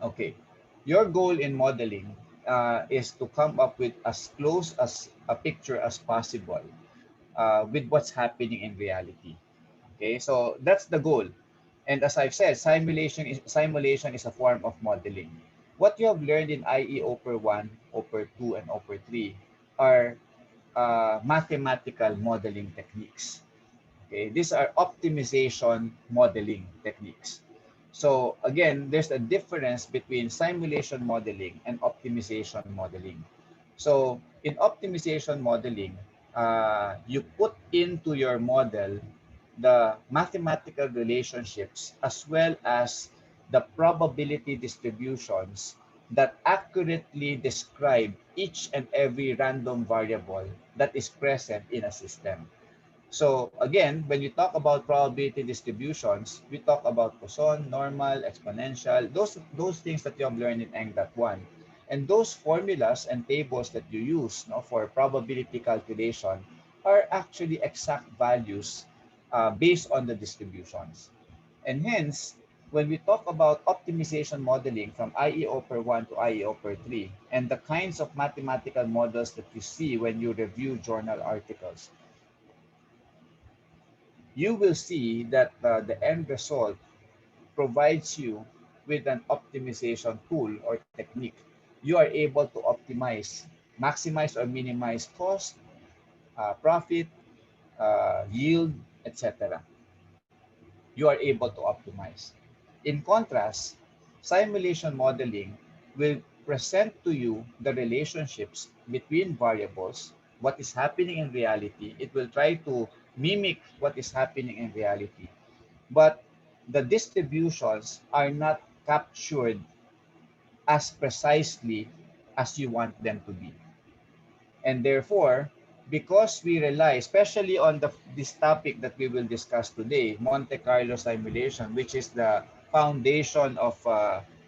Okay. Your goal in modeling is to come up with as close as a picture as possible with what's happening in reality. Okay, so that's the goal. And as I've said, simulation is a form of modeling. What you have learned in IE OPER 1, OPER 2, and OPER 3 are mathematical modeling techniques. Okay, these are optimization modeling techniques. So again, there's a difference between simulation modeling and optimization modeling. So in optimization modeling, you put into your model the mathematical relationships as well as the probability distributions that accurately describe each and every random variable that is present in a system. So again, when you talk about probability distributions, we talk about Poisson, normal, exponential, those things that you have learned in Eng.1. And those formulas and tables that you use, no, for probability calculation are actually exact values based on the distributions. And hence, when we talk about optimization modeling from IE OPER 1 to IE OPER 3 and the kinds of mathematical models that you see when you review journal articles, you will see that the end result provides you with an optimization tool or technique. You are able to optimize, maximize or minimize cost, profit, yield, etc. You are able to optimize. In contrast, simulation modeling will present to you the relationships between variables, what is happening in reality. It will try to mimic what is happening in reality, but the distributions are not captured as precisely as you want them to be. And therefore, because we rely, especially on this topic that we will discuss today, Monte Carlo simulation, which is the foundation of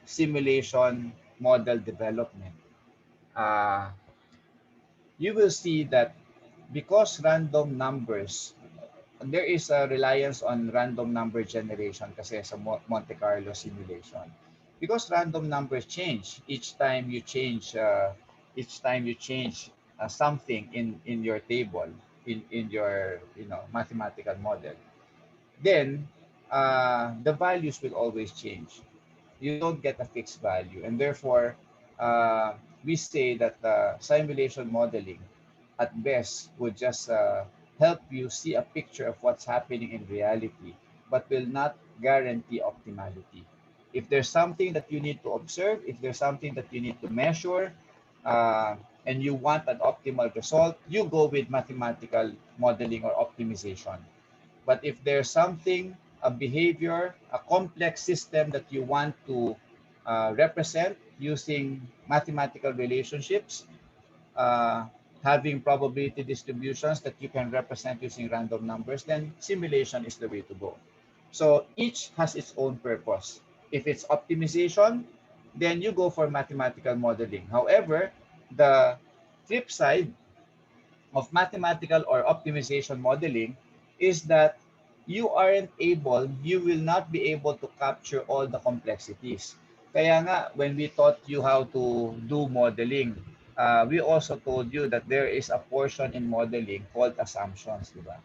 simulation model development, uh, you will see that because random numbers, there is a reliance on random number generation kasi sa Monte Carlo simulation. Because random numbers change each time you change something in your table, in your mathematical model, then the values will always change. You don't get a fixed value, and therefore we say that simulation modeling at best would just help you see a picture of what's happening in reality, but will not guarantee optimality. If there's something that you need to observe, if there's something that you need to measure, uh, and you want an optimal result, you go with mathematical modeling or optimization. But if there's something, a behavior, a complex system that you want to represent using mathematical relationships, uh, having probability distributions that you can represent using random numbers, then simulation is the way to go. So each has its own purpose. If it's optimization, then you go for mathematical modeling. However, the flip side of mathematical or optimization modeling is that you will not be able to capture all the complexities. Kaya nga, when we taught you how to do modeling, we also told you that there is a portion in modeling called assumptions, di ba?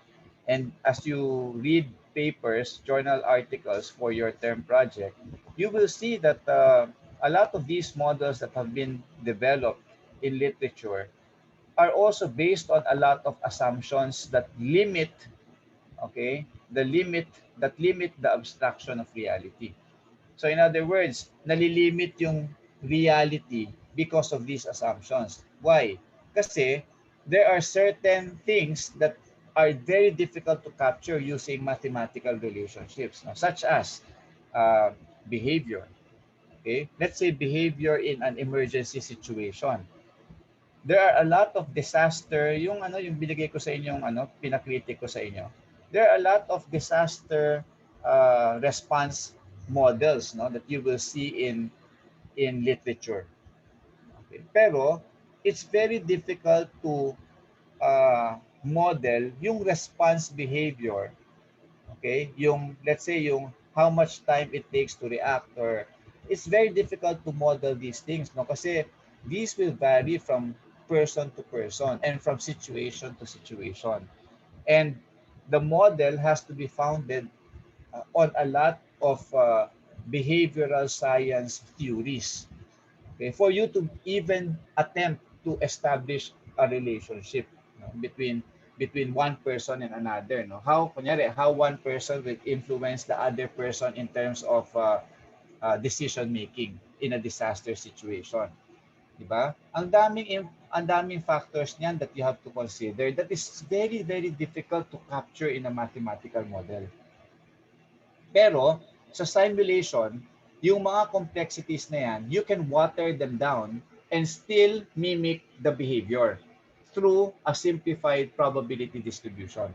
And as you read papers, journal articles for your term project, you will see that a lot of these models that have been developed in literature are also based on a lot of assumptions that limit, okay, that limit the abstraction of reality. So in other words, nalilimit yung reality because of these assumptions. Why? Kasi there are certain things that are very difficult to capture using mathematical relationships, no? Such as uh, behavior. Okay, let's say behavior in an emergency situation. There are a lot of disaster, yung binigay ko sa inyo, yung pinakritik ko sa inyo. There are a lot of disaster response models, no, that you will see in literature. Okay. Pero it's very difficult to model yung response behavior, okay? Yung let's say yung how much time it takes to react, or it's very difficult to model these things, no? Kasi these will vary from person to person and from situation to situation. And the model has to be founded on a lot of behavioral science theories, okay, for you to even attempt to establish a relationship, no, between one person and another, no? How, kunyari, how one person will influence the other person in terms of decision making in a disaster situation, di ba? Ang daming factors niyan that you have to consider that is very very difficult to capture in a mathematical model. Pero sa simulation, yung mga complexities na yan, you can water them down and still mimic the behavior through a simplified probability distribution.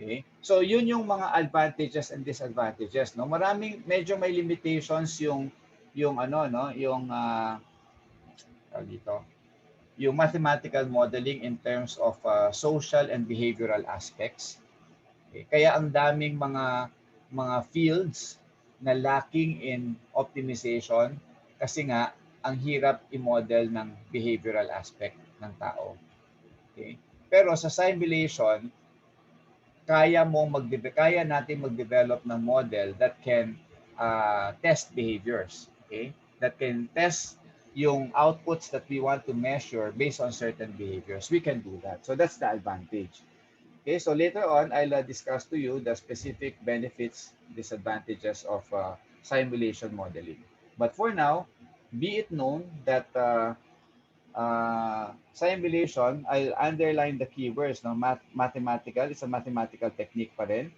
Okay? So yun yung mga advantages and disadvantages, no? Maraming medyo may limitations yung ano, no, yung dito, yung mathematical modeling in terms of social and behavioral aspects. Okay? Kaya ang daming mga fields na lacking in optimization kasi nga ang hirap i-model ng behavioral aspect ng tao. Okay? Pero sa simulation, kaya natin mag-develop ng model that can test behaviors, okay? That can test yung outputs that we want to measure based on certain behaviors. We can do that. So that's the advantage. Okay, so later on, I'll discuss to you the specific benefits, disadvantages of simulation modeling. But for now, be it known that simulation, I'll underline the keywords. No? Mathematical, it's a mathematical technique pa rin,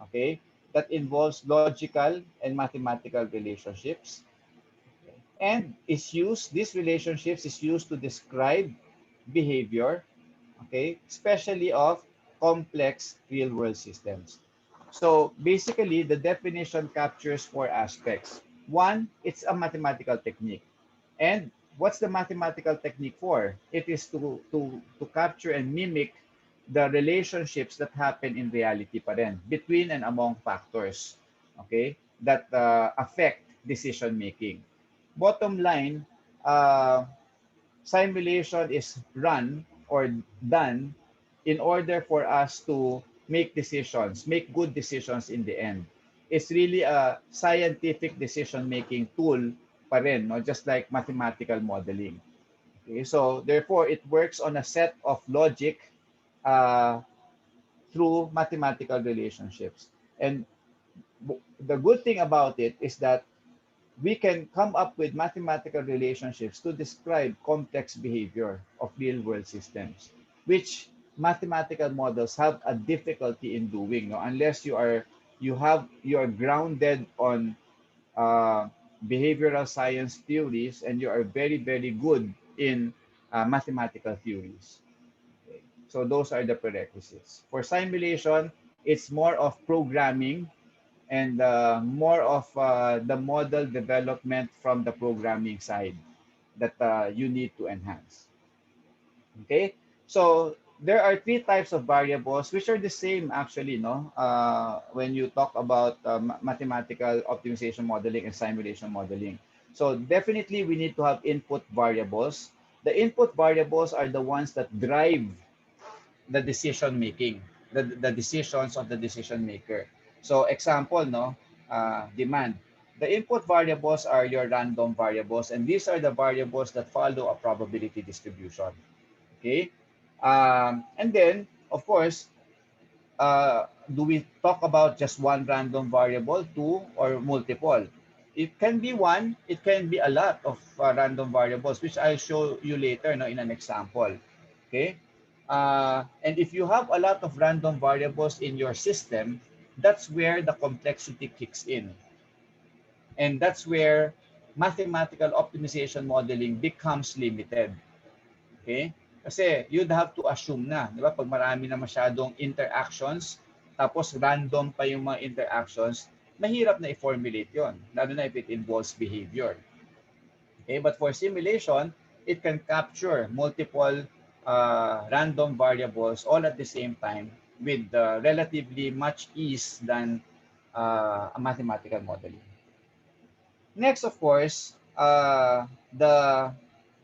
okay, that involves logical and mathematical relationships. And these relationships is used to describe behavior, okay, especially of complex real-world systems. So basically, the definition captures four aspects. One, it's a mathematical technique. And what's the mathematical technique for? It is to capture and mimic the relationships that happen in reality pa rin, between and among factors, okay, that affect decision making. Bottom line, uh, simulation is run or done in order for us to make decisions, make good decisions in the end. It's really a scientific decision-making tool pa rin, no? Just like mathematical modeling. Okay? So therefore, it works on a set of logic uh, through mathematical relationships. And the good thing about it is that we can come up with mathematical relationships to describe complex behavior of real-world systems, which mathematical models have a difficulty in doing, no? Unless you are grounded on uh, behavioral science theories and you are very very good in mathematical theories. Okay. So those are the prerequisites. For simulation, it's more of programming and more of the model development from the programming side that you need to enhance. Okay, so there are three types of variables which are the same actually, no? When you talk about mathematical optimization modeling and simulation modeling. So definitely we need to have input variables. The input variables are the ones that drive the decision making, the decisions of the decision maker. So example, no, demand. The input variables are your random variables, and these are the variables that follow a probability distribution. Okay, and then of course, do we talk about just one random variable, two, or multiple? It can be one. It can be a lot of random variables, which I'll show you later, no, in an example. Okay, and if you have a lot of random variables in your system, that's where the complexity kicks in. And that's where mathematical optimization modeling becomes limited. Okay? Kasi you'd have to assume na, di ba? Pag marami na masyadong interactions, tapos random pa yung mga interactions, mahirap na i-formulate yon, lalo na if it involves behavior. Okay? But for simulation, it can capture multiple random variables all at the same time with relatively much ease than a mathematical modeling. Next, of course, the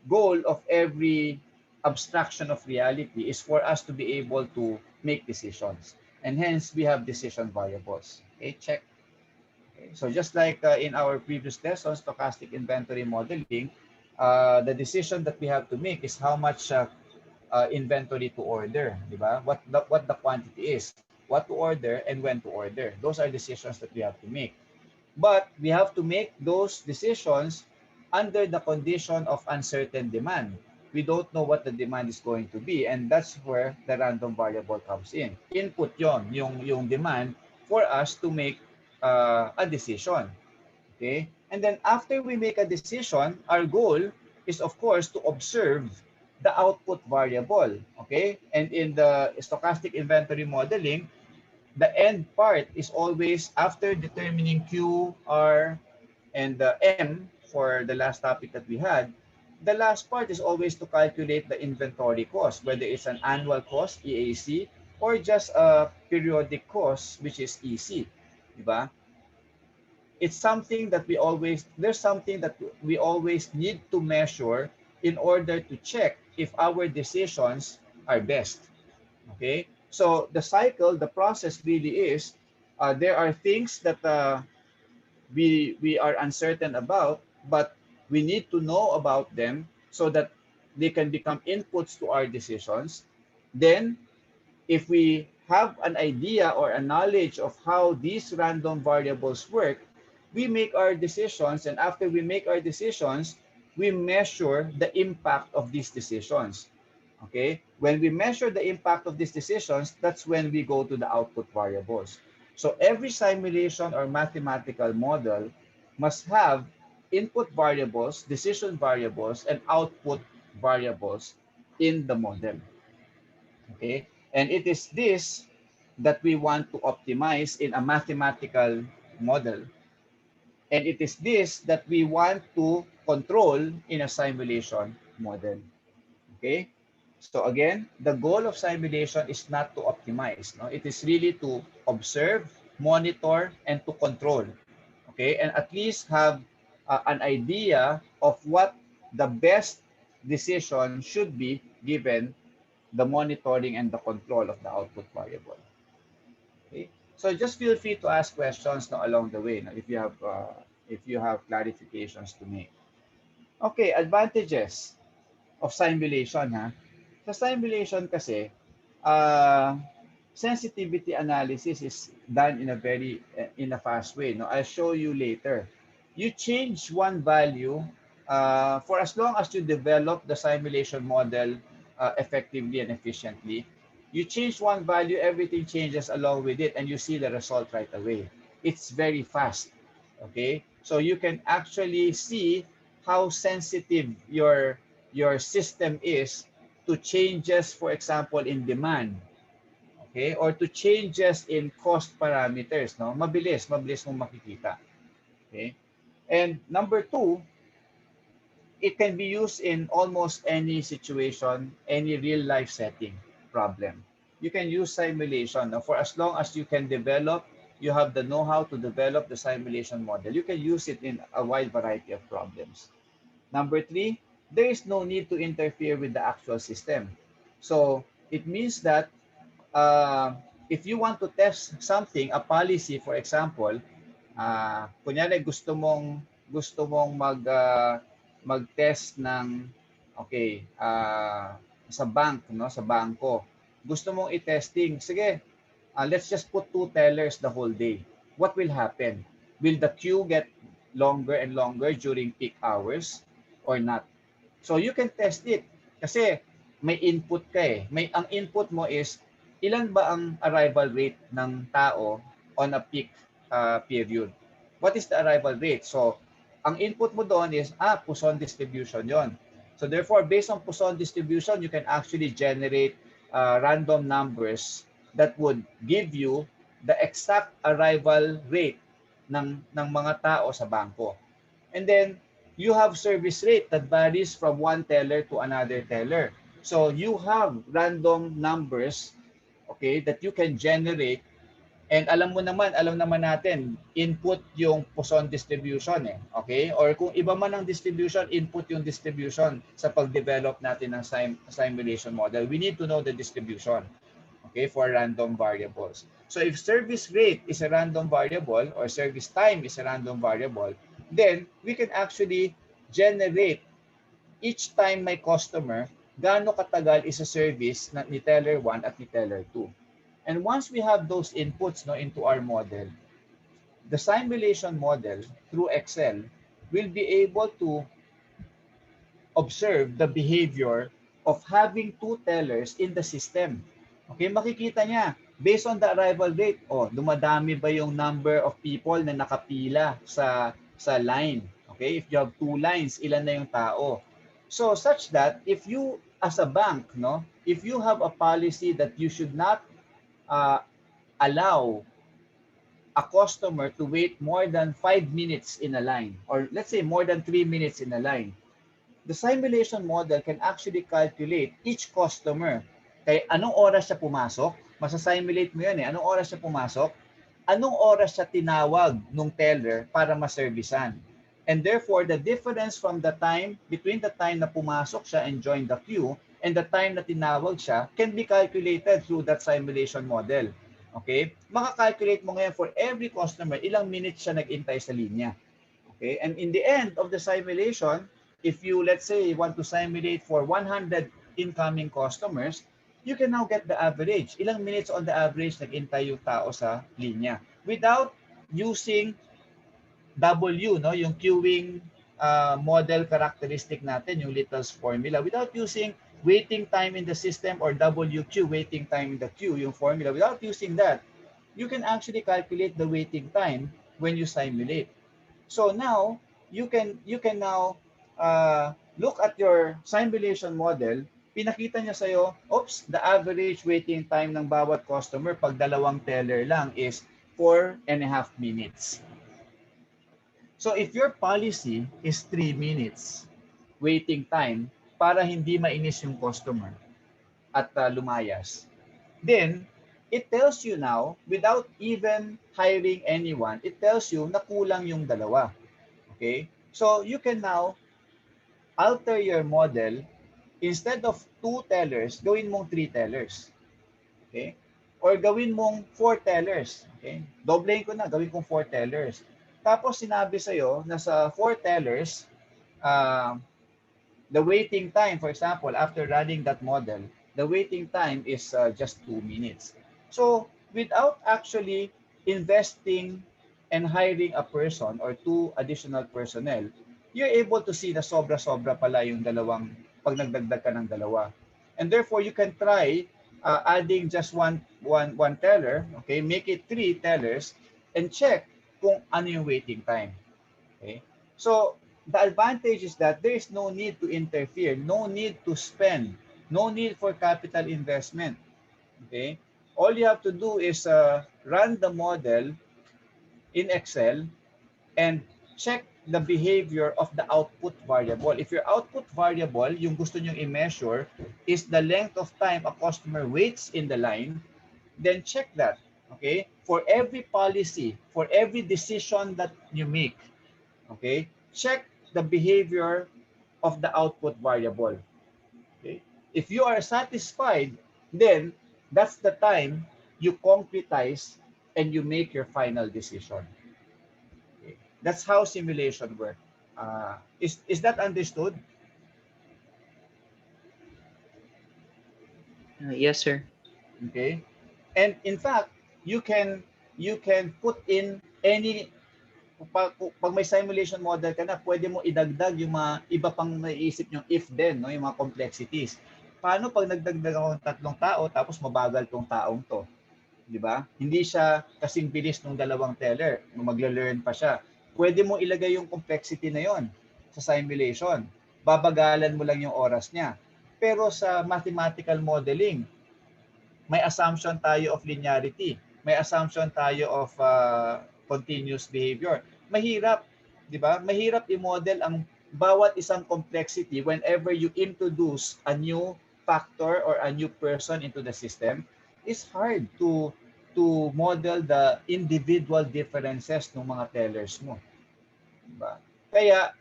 goal of every abstraction of reality is for us to be able to make decisions. And hence, we have decision variables. Okay, check. Okay. So just like in our previous lesson, stochastic inventory modeling, the decision that we have to make is how much inventory to order, di ba? What the quantity is, what to order, and when to order. Those are decisions that we have to make. But we have to make those decisions under the condition of uncertain demand. We don't know what the demand is going to be, and that's where the random variable comes in. Input yon, yung demand for us to make a decision. Okay? And then after we make a decision, our goal is of course to observe the output variable. Okay? And in the stochastic inventory modeling, the end part is always after determining Q, R, and M for the last topic that we had. The last part is always to calculate the inventory cost, whether it's an annual cost, EAC, or just a periodic cost, which is EC. Diba? It's something that there's something that we always need to measure in order to check if our decisions are best. Okay, so the cycle, the process really is there are things that we are uncertain about, but we need to know about them so that they can become inputs to our decisions. Then if we have an idea or a knowledge of how these random variables work, we make our decisions, and after we make our decisions, we measure the impact of these decisions. Okay? When we measure the impact of these decisions, that's when we go to the output variables. So every simulation or mathematical model must have input variables, decision variables, and output variables in the model. Okay? And it is this that we want to optimize in a mathematical model. And it is this that we want to control in a simulation model. Okay? So again, the goal of simulation is not to optimize. No? It is really to observe, monitor, and to control. Okay? And at least have an idea of what the best decision should be given the monitoring and the control of the output variable. Okay? So just feel free to ask questions no, along the way no, if you have clarifications to make. Okay, advantages of simulation ha. Sa simulation kasi, uh, sensitivity analysis is done in a fast way. No, I'll show you later. You change one value for as long as you develop the simulation model effectively and efficiently. You change one value, everything changes along with it, and you see the result right away. It's very fast. Okay, so you can actually see how sensitive your system is to changes, for example, in demand, okay, or to changes in cost parameters, no? Mabilis mong makikita, okay? And number two, it can be used in almost any situation, any real life setting problem. You can use simulation no? For as long as you can develop, you have the know-how to develop the simulation model. You can use it in a wide variety of problems. Number three, there is no need to interfere with the actual system. So it means that if you want to test something, a policy, for example, kunyari gusto mong mag-test ng okay, sa bank, no, sa bangko. Gusto mong i-testing, sige, let's just put two tellers the whole day. What will happen? Will the queue get longer and longer during peak hours or not? So you can test it kasi may input ka eh. Ang input mo is ilan ba ang arrival rate ng tao on a peak period? What is the arrival rate? So ang input mo doon is Poisson distribution yon. So therefore, based on Poisson distribution, you can actually generate random numbers that would give you the exact arrival rate ng mga tao sa bangko. And then you have service rate that varies from one teller to another teller. So you have random numbers, okay, that you can generate, And alam naman natin, input yung Poisson distribution eh. Okay? Or kung iba man ang distribution, input yung distribution sa pag-develop natin ng simulation model. We need to know the distribution, okay, for random variables. So if service rate is a random variable or service time is a random variable, then we can actually generate each time my customer gaano katagal is a service ni teller 1 at ni teller 2. And once we have those inputs no, into our model, the simulation model through Excel will be able to observe the behavior of having two tellers in the system. Okay, makikita niya, based on the arrival rate, dumadami ba yung number of people na nakapila sa line? Okay, if you have two lines, ilan na yung tao? So such that if you as a bank, no, if you have a policy that you should not allow a customer to wait more than 5 minutes in a line, or let's say more than 3 minutes in a line, the simulation model can actually calculate each customer. Kaya anong oras siya pumasok? Masa-simulate mo yan eh. Anong oras siya pumasok? Anong oras siya tinawag nung teller para maservisan? And therefore, the difference from the time, between the time na pumasok siya and joined the queue and the time na tinawag siya can be calculated through that simulation model. Okay? Maka-calculate mo ngayon for every customer, ilang minutes siya nag-intay sa linya. Okay? And in the end of the simulation, if you, let's say, want to simulate for 100 incoming customers, you can now get the average. Ilang minutes on the average nag-intay yung tao sa linya without using W, no, yung queuing model characteristic natin, yung Little's formula, without using waiting time in the system or WQ, waiting time in the queue, yung formula. Without using that, you can actually calculate the waiting time when you simulate. So now you can now look at your simulation model. Pinakita niya sa'yo, oops, the average waiting time ng bawat customer pag dalawang teller lang is 4.5 minutes. So if your policy is 3 minutes waiting time para hindi mainis yung customer at lumayas, then it tells you now, without even hiring anyone, it tells you na kulang yung dalawa. Okay? So you can now alter your model. Instead of 2 tellers, gawin mong 3 tellers. Okay? Or gawin mong 4 tellers. Okay? Doblehin ko na, gawin kong 4 tellers. Tapos sinabi sa'yo na sa 4 tellers, the waiting time, for example, after running that model, the waiting time is just 2 minutes. So without actually investing and hiring a person or 2 additional personnel, you're able to see na sobra-sobra pala yung dalawang pag nagdagdag ka ng dalawa. And therefore, you can try adding just one teller, okay, make it 3 tellers, and check kung ano yung waiting time. Okay? So the advantage is that there is no need to interfere, no need to spend, no need for capital investment. Okay? All you have to do is run the model in Excel and check the behavior of the output variable. If your output variable, yung gusto nyong i-measure, is the length of time a customer waits in the line, then check that. Okay? For every policy, for every decision that you make, okay, check the behavior of the output variable. Okay? If you are satisfied, then that's the time you concretize and you make your final decision. Okay? That's how simulation works. Is that understood? Yes, sir. Okay. And in fact, you can put in any pag may simulation model ka na, pwede mo idagdag yung mga iba pang naiisip yung if then, no, yung mga complexities. Paano pag nagdagdag ako ng 3 tao tapos mabagal tong taong to? 'Di ba? Hindi siya kasing bilis ng dalawang teller, magle-learn pa siya. Pwede mo ilagay yung complexity na 'yon sa simulation. Babagalan mo lang yung oras niya. Pero sa mathematical modeling, may assumption tayo of linearity, may assumption tayo of continuous behavior. Mahirap, 'di ba? Mahirap i-model ang bawat isang complexity whenever you introduce a new factor or a new person into the system. It's hard to to model the individual differences ng mga tellers mo. Diba? Kaya,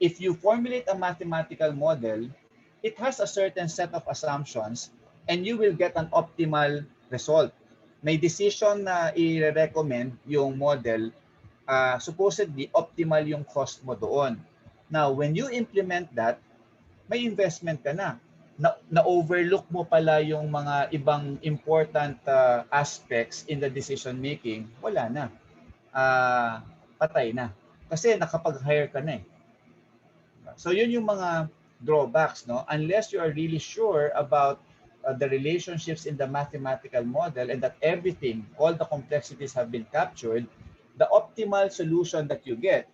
if you formulate a mathematical model, it has a certain set of assumptions and you will get an optimal result. May decision na i-recommend yung model, supposedly optimal yung cost mo doon. Now, when you implement that, may investment ka na. Na-overlook mo pala yung mga ibang important aspects in the decision making, wala na. Patay na. Kasi nakapag-hire ka na eh. So yun yung mga drawbacks, no? Unless you are really sure about the relationships in the mathematical model and that everything, all the complexities have been captured, the optimal solution that you get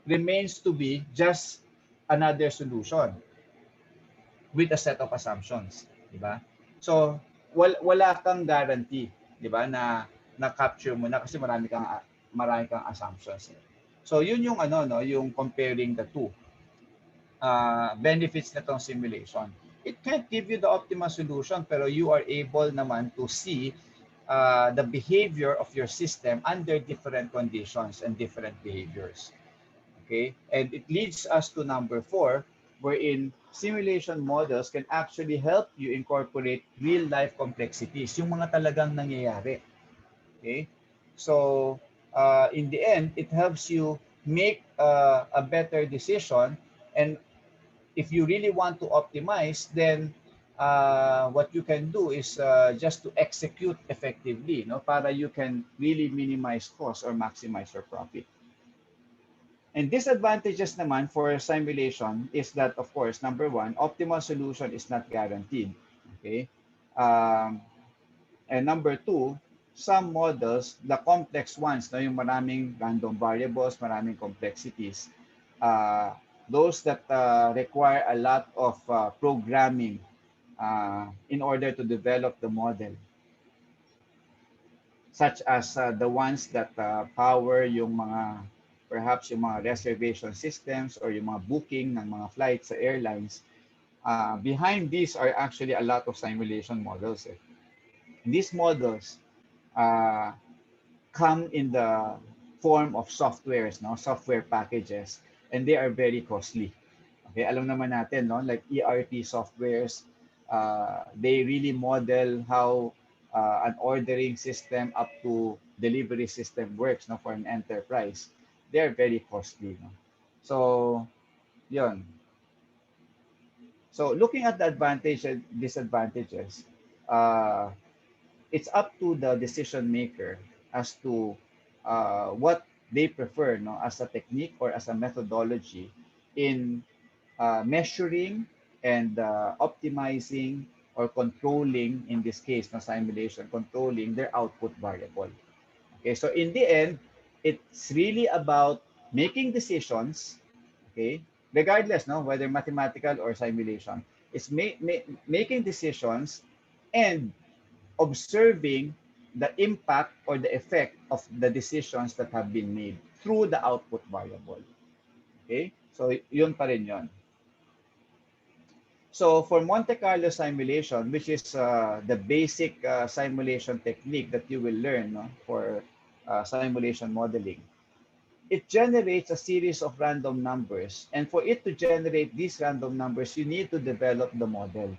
remains to be just another solution with a set of assumptions, di ba? So wala kang guarantee, di ba, na capture mo na kasi marami kang assumptions. So yun yung ano, no, yung comparing the two benefits nitong simulation. It can't give you the optimal solution, pero you are able naman to see the behavior of your system under different conditions and different behaviors. Okay? And it leads us to number 4, wherein simulation models can actually help you incorporate real-life complexities, yung mga talagang nangyayari. Okay? So, in the end, it helps you make a better decision. And if you really want to optimize, then what you can do is just to execute effectively, no, para you can really minimize cost or maximize your profit. And disadvantages naman for simulation is that, of course, number one, optimal solution is not guaranteed. Okay. Um, and number two, some models, the complex ones, no, yung maraming random variables, maraming complexities, those that require a lot of programming in order to develop the model, such as the ones that power yung mga, perhaps yung mga reservation systems or yung mga booking ng mga flights sa airlines. Behind these are actually a lot of simulation models. These models come in the form of softwares, no, software packages, and they are very costly. Okay, alam naman natin, no, like ERP softwares, they really model how an ordering system up to delivery system works, no, for an enterprise. They are very costly, no. So, yun. So, looking at the advantages and disadvantages, it's up to the decision maker as to what they prefer, no, as a technique or as a methodology in measuring and optimizing or controlling, in this case, no, simulation, controlling their output variable. Okay, so in the end, it's really about making decisions, okay, regardless, no, whether mathematical or simulation. It's making decisions and observing the impact or the effect of the decisions that have been made through the output variable. Okay? So, yun pa rin yun. So, for Monte Carlo simulation, which is the basic simulation technique that you will learn, no, for simulation modeling, it generates a series of random numbers. And for it to generate these random numbers, you need to develop the model.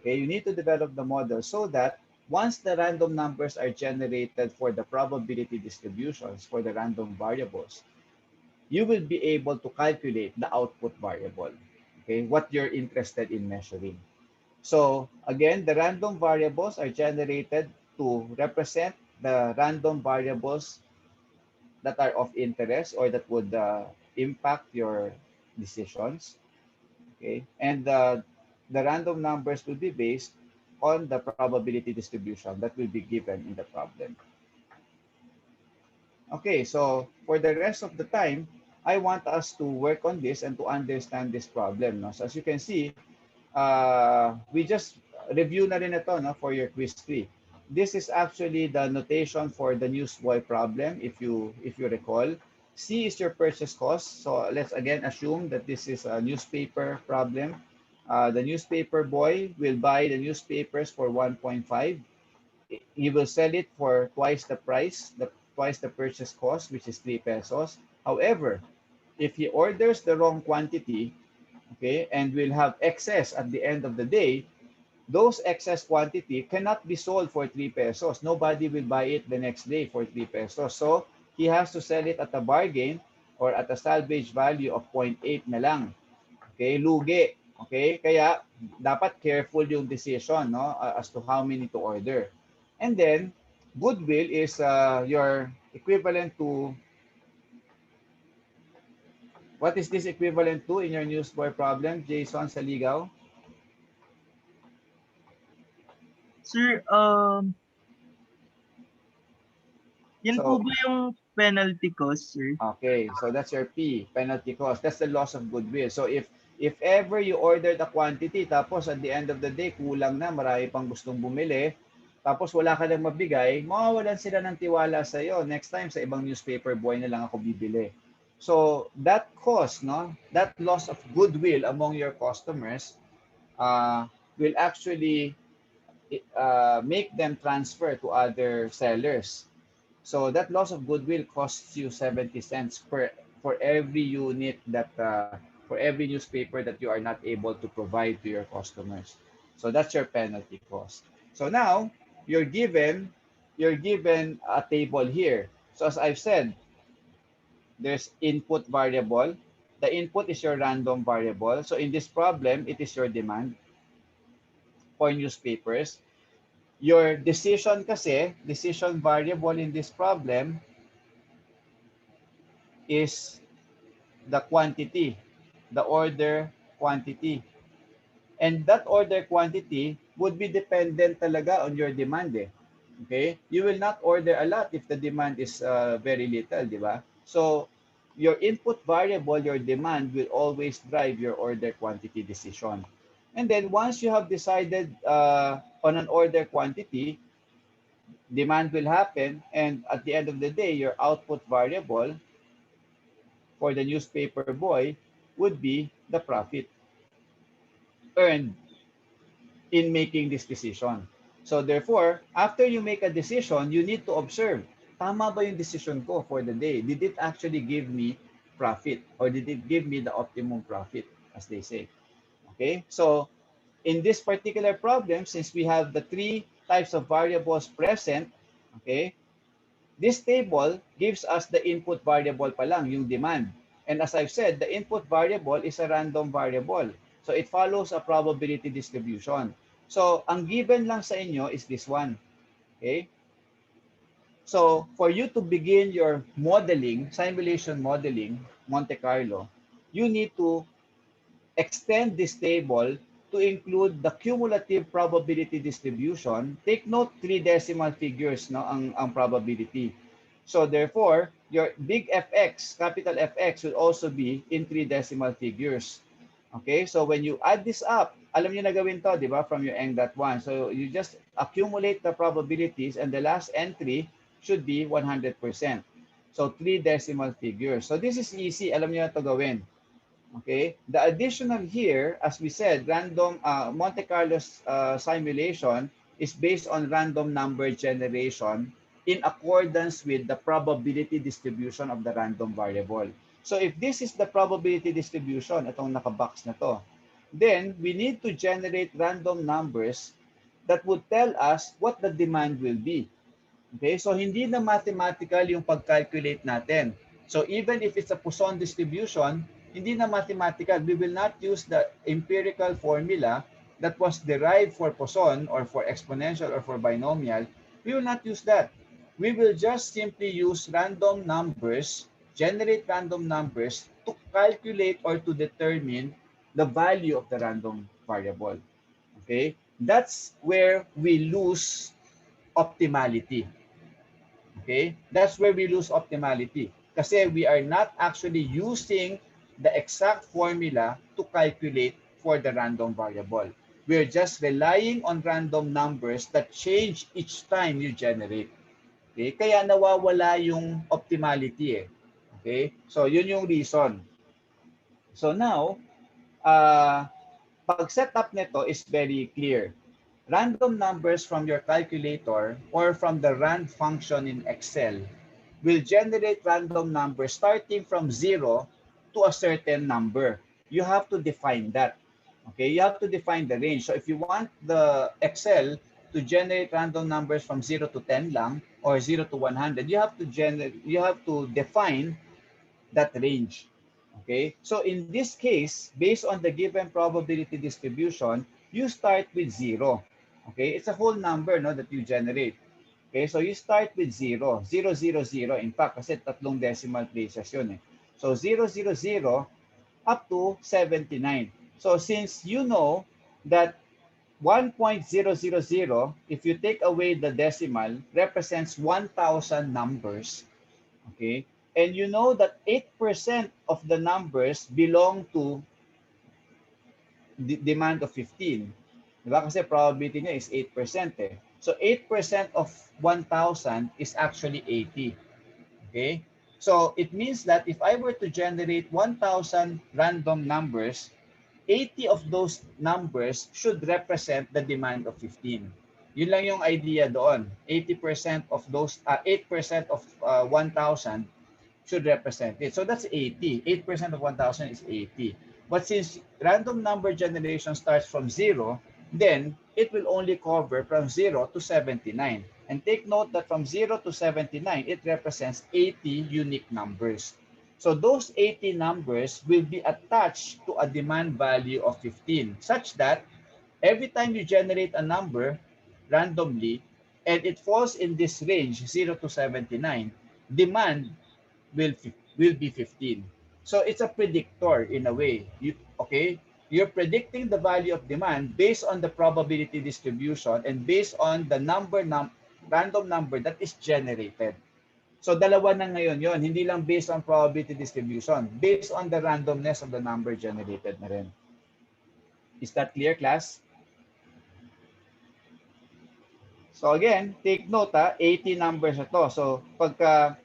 Okay, you need to develop the model so that once the random numbers are generated for the probability distributions for the random variables, you will be able to calculate the output variable, okay, what you're interested in measuring. So again, the random variables are generated to represent the random variables that are of interest or that would impact your decisions. Okay, and the random numbers will be based on the probability distribution that will be given in the problem. Okay, so for the rest of the time, I want us to work on this and to understand this problem. No? So as you can see, we just review na rin ito, no, for your quiz 3. This is actually the notation for the newsboy problem, if you recall. C is your purchase cost. So let's again assume that this is a newspaper problem. The newspaper boy will buy the newspapers for 1.5. he will sell it for twice the price, twice the purchase cost, which is 3 pesos. However, if he orders the wrong quantity, okay, and will have excess at the end of the day, those excess quantity cannot be sold for 3 pesos. Nobody will buy it the next day for 3 pesos. So he has to sell it at a bargain or at a salvage value of 0.8 na lang. Okay, lugi. Okay, kaya dapat careful yung decision, no, as to how many to order. And then goodwill is your equivalent to, what is this equivalent to in your newsboy problem, Jason Saligaw? Sir, yan po So, ba yung penalty cost, sir? okay, so that's your P, penalty cost. That's the loss of goodwill. So if ever you order the quantity, tapos at the end of the day, kulang na, marami pang gustong bumili, tapos wala ka nang mabigay, mawawalan sila ng tiwala sa iyo. Next time, sa ibang newspaper boy na lang ako bibili. So that cost, no, that loss of goodwill among your customers will actually make them transfer to other sellers. So that loss of goodwill costs you 70 cents for every unit that for every newspaper that you are not able to provide to your customers. So that's your penalty cost. So now you're given a table here. So as I've said, there's input variable. The input is your random variable. So in this problem, it is your demand for newspapers. Your decision kasi, decision variable in this problem is the quantity, the order quantity. And that order quantity would be dependent talaga on your demand eh. Okay? You will not order a lot if the demand is very little, di ba? So, your input variable, your demand, will always drive your order quantity decision. And then once you have decided on an order quantity, demand will happen, and at the end of the day, your output variable for the newspaper boy would be the profit earned in making this decision. So therefore, after you make a decision, you need to observe, tama ba yung decision ko for the day? Did it actually give me profit, or did it give me the optimum profit, as they say? Okay, so in this particular problem, since we have the three types of variables present, okay, this table gives us the input variable pa lang, yung demand. And as I've said, the input variable is a random variable. So it follows a probability distribution. So ang given lang sa inyo is this one. Okay? So for you to begin your modeling, simulation modeling, Monte Carlo, you need to extend this table to include the cumulative probability distribution. Take note, 3 decimal figures, no, ang probability. So therefore, your big Fx, capital Fx, will also be in 3 decimal figures. Okay, so when you add this up, alam niyo na gawin to, di ba, from your Eng.1. So you just accumulate the probabilities, and the last entry should be 100%. So 3 decimal figures. So this is easy, alam niyo na to gawin. Okay, the additional here, as we said, random Monte Carlo simulation is based on random number generation in accordance with the probability distribution of the random variable. So if this is the probability distribution, itong nakabox na to, then we need to generate random numbers that would tell us what the demand will be. Okay, so hindi na mathematical yung pag-calculate natin. So even if it's a Poisson distribution, hindi na mathematical. We will not use the empirical formula that was derived for Poisson or for exponential or for binomial. We will not use that. We will just simply use random numbers, generate random numbers to calculate or to determine the value of the random variable. Okay? That's where we lose optimality. Okay? That's where we lose optimality. Kasi we are not actually using the exact formula to calculate for the random variable. We're just relying on random numbers that change each time you generate. Okay? Kaya nawawala yung optimality eh. Okay? So, yun yung reason. So now, pag setup nito is very clear. random numbers from your calculator or from the rand function in Excel will generate random numbers starting from 0 to a certain number. You have to define that. Okay, you have to define the range. So if you want the Excel to generate random numbers from 0 to 10 lang or 0 to 100, you have to define that range. Okay, so in this case, based on the given probability distribution, you start with 0. Okay, it's a whole number, no, that you generate. Okay, so you start with 0, 0, 0, 0. In fact, kasi tatlong decimal places yun eh. So 0, 0, 0 up to 79. So since you know that 1.000, if you take away the decimal, represents 1,000 numbers. Okay, and you know that 8% of the numbers belong to demand of 15. Diba? Kasi probability niya is 8% eh. So 8% of 1,000 is actually 80. Okay? So it means that if I were to generate 1,000 random numbers, 80 of those numbers should represent the demand of 15. Yun lang yung idea doon. 80% of those, 8% of 1,000 should represent it. So that's 80. 8% of 1,000 is 80. But since random number generation starts from 0, then it will only cover from 0 to 79. And take note that from 0 to 79, it represents 80 unique numbers. So those 80 numbers will be attached to a demand value of 15, such that every time you generate a number randomly and it falls in this range 0 to 79, demand will will be 15. So it's a predictor in a way. Okay? You're predicting the value of demand based on the probability distribution and based on the random number that is generated. So dalawa na ngayon yon, hindi lang based on probability distribution, based on the randomness of the number generated na rin. Is that clear, class? So again, take note 80 numbers na to. So pagka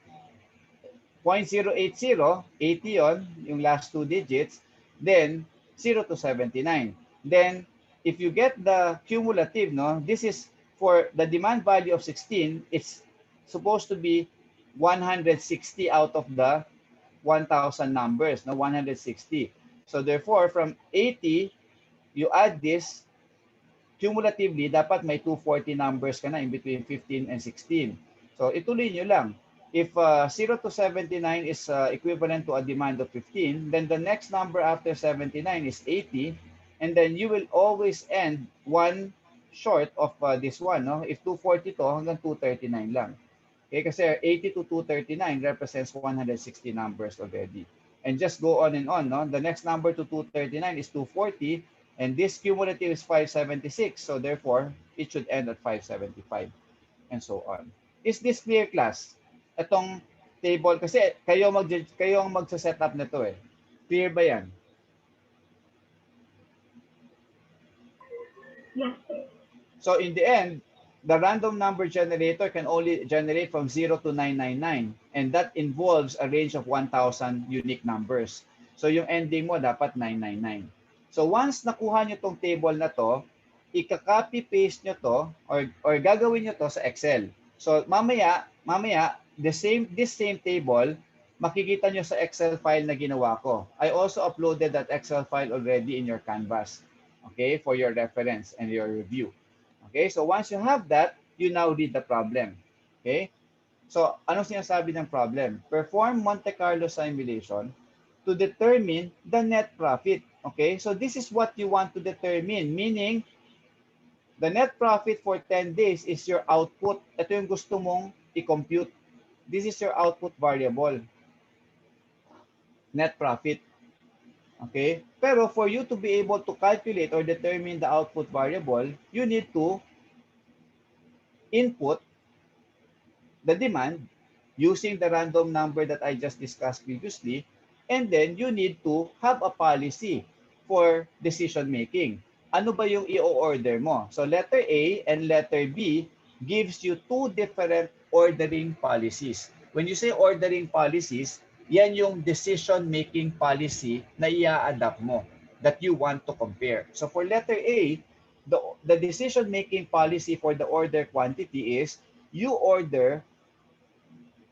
0.080, 80 yon, yung last two digits, then 0 to 79. Then if you get the cumulative, no, this is for the demand value of 16, it's supposed to be 160 out of the 1,000 numbers, no, 160. So therefore, from 80, you add this, cumulatively, dapat may 240 numbers ka na in between 15 and 16. So ituloy nyo lang. If 0 to 79 is equivalent to a demand of 15, then the next number after 79 is 80, and then you will always end one short of this one. No? If 240 to, hanggang 239 lang. Okay, kasi 80 to 239 represents 160 numbers already. And just go on and on. No? The next number to 239 is 240, and this cumulative is 576. So therefore, it should end at 575, and so on. Is this clear, class? Itong table, kasi kayo ang magsa-set up nito eh. Clear ba yan? Yes, sir. So in the end, the random number generator can only generate from 0 to 999, and that involves a range of 1,000 unique numbers. So yung ending mo dapat 999. So once nakuha nyo tong table na to, ika-copy-paste nyo to or gagawin nyo to sa Excel. So mamaya this same table, makikita nyo sa Excel file na ginawa ko. I also uploaded that Excel file already in your Canvas, okay, for your reference and your review. Okay, so once you have that, you now read the problem. Okay, so anong sinasabi ng problem? Perform Monte Carlo simulation to determine the net profit. Okay, so this is what you want to determine, meaning the net profit for 10 days is your output. Ito yung gusto mong i-compute. This is your output variable, net profit. Okay? Pero for you to be able to calculate or determine the output variable, you need to input the demand using the random number that I just discussed previously, and then you need to have a policy for decision making. Ano ba yung i-order mo? So letter A and letter B gives you two different ordering policies. When you say ordering policies, yan yung decision-making policy na i-adapt mo that you want to compare. So for letter A, the decision-making policy for the order quantity is you order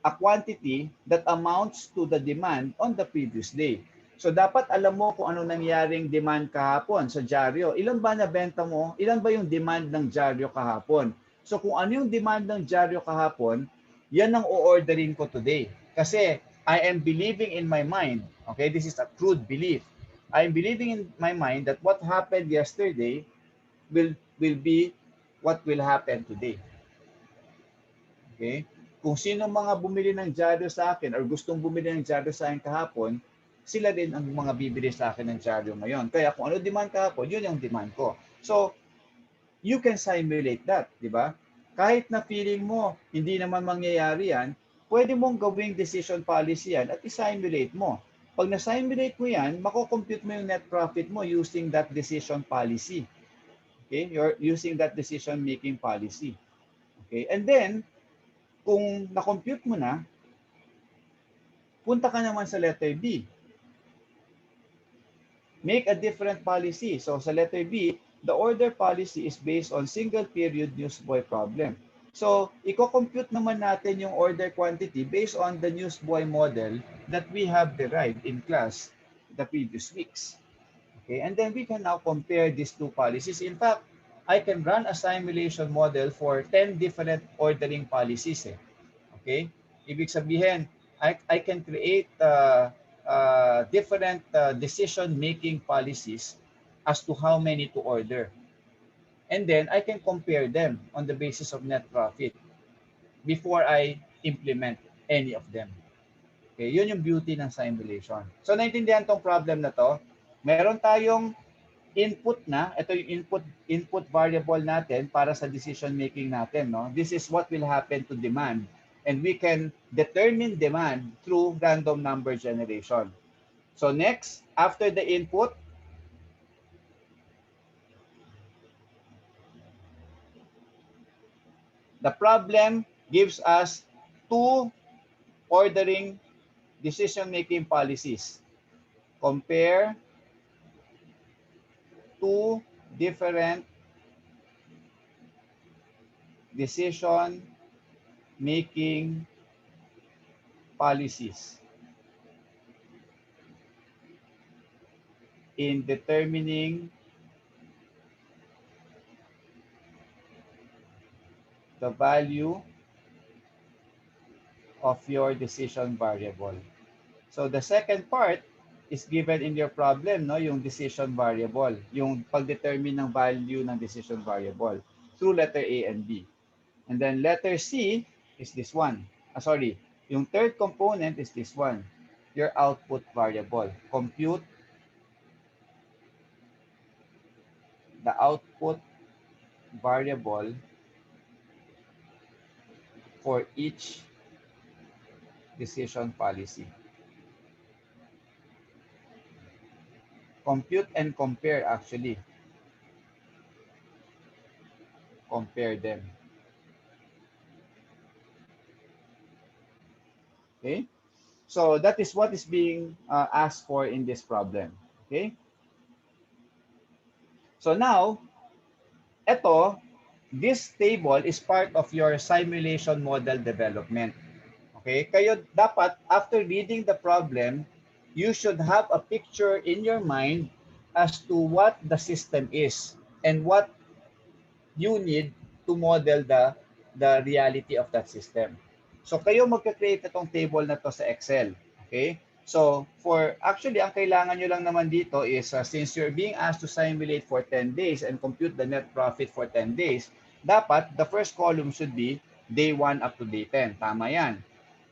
a quantity that amounts to the demand on the previous day. So dapat alam mo kung ano nangyaring demand kahapon sa dyaryo. Ilan ba nabenta mo? Ilan ba yung demand ng dyaryo kahapon? So kung ano yung demand ng dyaryo kahapon, yan ang o-orderin ko today. Kasi I am believing in my mind, okay, this is a crude belief. I am believing in my mind that what happened yesterday will be what will happen today. Okay? Kung sino mga bumili ng dyaryo sa akin or gustong bumili ng dyaryo sa akin kahapon, sila din ang mga bibili sa akin ng dyaryo ngayon. Kaya kung ano demand kahapon, yun yung demand ko. So, you can simulate that, di ba? Kahit na feeling mo hindi naman mangyayari yan, pwede mong gawing decision policy yan at i-simulate mo. Pag na-simulate mo yan, mako-compute mo yung net profit mo using that decision policy. Okay? You're using that decision-making policy. Okay? And then, kung na-compute mo na, punta ka naman sa letter B. Make a different policy. So sa letter B, the order policy is based on single period newsboy problem. So i-compute naman natin yung order quantity based on the newsboy model that we have derived in class the previous weeks. Okay, and then we can now compare these two policies. In fact, I can run a simulation model for 10 different ordering policies. Okay? Ibig sabihin, I can create different decision-making policies as to how many to order. And then I can compare them on the basis of net profit before I implement any of them. Okay, yun yung beauty ng simulation. So naintindihan tong problem na to. Meron tayong input na, ito yung input variable natin para sa decision making natin, no? This is what will happen to demand. And we can determine demand through random number generation. So next, after the input, the problem gives us two ordering decision-making policies. Compare two different decision-making policies in determining the value of your decision variable. So the second part is given in your problem, no, yung decision variable, yung pag-determine ng value ng decision variable through letter A and B. And then letter C is this one. Yung third component is this one, your output variable. Compute the output variable for each decision policy. Compute and compare, actually. Compare them. Okay? So that is what is being asked for in this problem. Okay? So now, this table is part of your simulation model development. Okay? Kayo dapat, after reading the problem, you should have a picture in your mind as to what the system is and what you need to model the reality of that system. So kayo magka-create itong table na to sa Excel. Okay? So actually, ang kailangan nyo lang naman dito is since you're being asked to simulate for 10 days and compute the net profit for 10 days, dapat the first column should be day 1 up to day 10. Tama yan.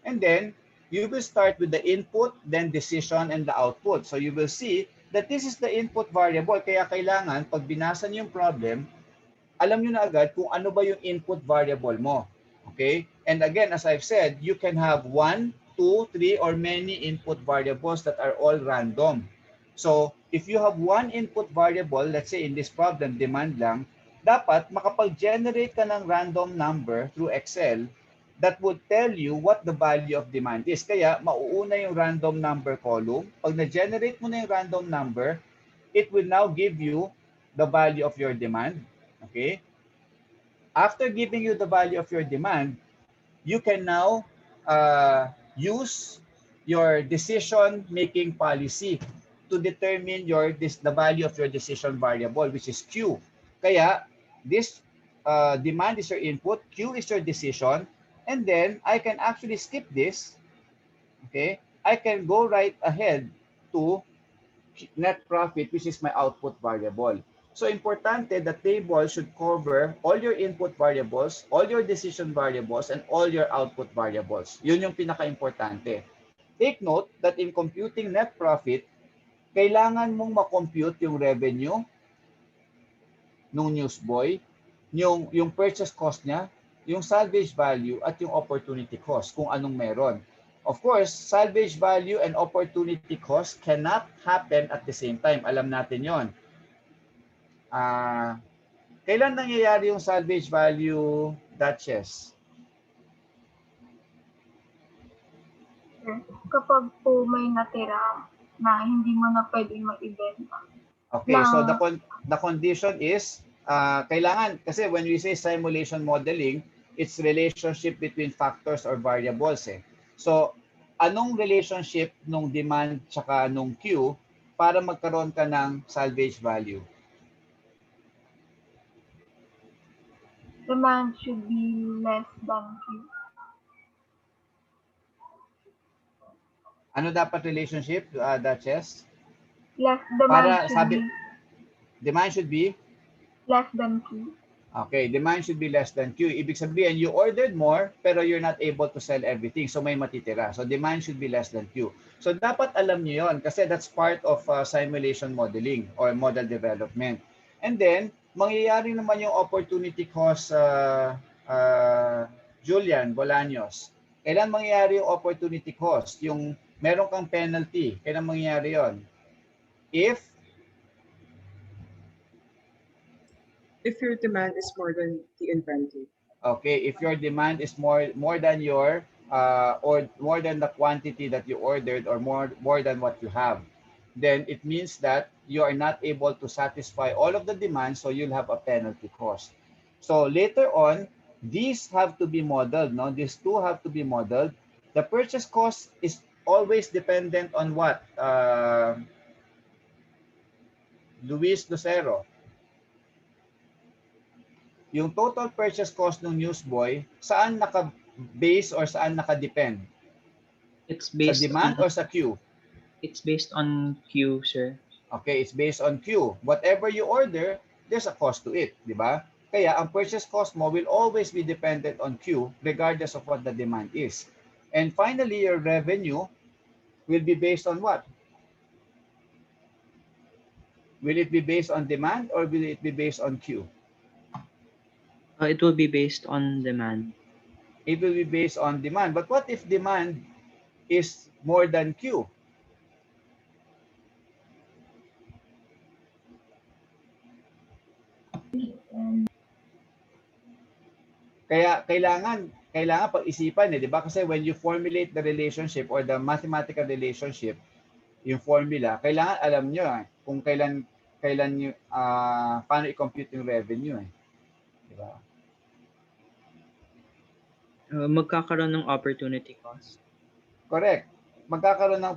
And then, you will start with the input, then decision, and the output. So you will see that this is the input variable. Kaya kailangan, pag binasa niyo yung problem, alam niyo na agad kung ano ba yung input variable mo. Okay? And again, as I've said, you can have 1, 2, 3, or many input variables that are all random. So, if you have one input variable, let's say in this problem, demand lang, dapat makapag-generate ka ng random number through Excel that would tell you what the value of demand is. Kaya, mauuna yung random number column. Pag na-generate mo na yung random number, it will now give you the value of your demand. Okay? After giving you the value of your demand, you can now use your decision-making policy to determine the value of your decision variable, which is Q. Kaya, this demand is your input, Q is your decision, and then I can actually skip this. Okay? I can go right ahead to net profit, which is my output variable. So importante, the table should cover all your input variables, all your decision variables, and all your output variables. Yun yung pinaka-importante. Take note that in computing net profit, kailangan mong makompute yung revenue nung newsboy, yung purchase cost niya, yung salvage value, at yung opportunity cost, kung anong meron. Of course, salvage value and opportunity cost cannot happen at the same time. Alam natin yon. Kailan nangyayari yung salvage value, Duchess? Kapag po may natira na hindi mo na pwedeng maibenta. Okay, so the condition is, kailangan, kasi when we say simulation modeling, it's relationship between factors or variables. So, anong relationship nung demand tsaka nung Q para magkaroon ka ng salvage value? Demand should be less than Q. Ano dapat relationship, Duchess? Demand should be less than Q. Okay, demand should be less than Q. Ibig sabihin, you ordered more, pero you're not able to sell everything. So may matitira. So demand should be less than Q. So dapat alam niyo yon kasi that's part of simulation modeling or model development. And then, mangyayari naman yung opportunity cost, Julian Bolaños. Kailan mangyayari yung opportunity cost? Yung meron kang penalty. Kailan mangyayari yon? If your demand is more than the inventory. Okay, if your demand is more than your or more than the quantity that you ordered or more than what you have, then it means that you are not able to satisfy all of the demand, so you'll have a penalty cost. So later on, these have to be modeled, no? These two have to be modeled. The purchase cost is always dependent on what? Luis Lucero. Yung total purchase cost ng newsboy, saan naka-base or saan naka-depend? It's based sa demand or sa Q? It's based on Q, sir. Okay, it's based on Q. Whatever you order, there's a cost to it, di ba? Kaya ang purchase cost mo will always be dependent on Q regardless of what the demand is. And finally, your revenue will be based on what? Will it be based on demand or will it be based on Q? It will be based on demand. It will be based on demand. But what if demand is more than Q? Kaya kailangan pag-isipan, di ba? Kasi when you formulate the relationship or the mathematical relationship, yung formula, kailangan alam nyo kung kailan nyo, paano i-compute yung revenue. Di ba? Magkakaroon ng opportunity cost. Correct. Magkakaroon ng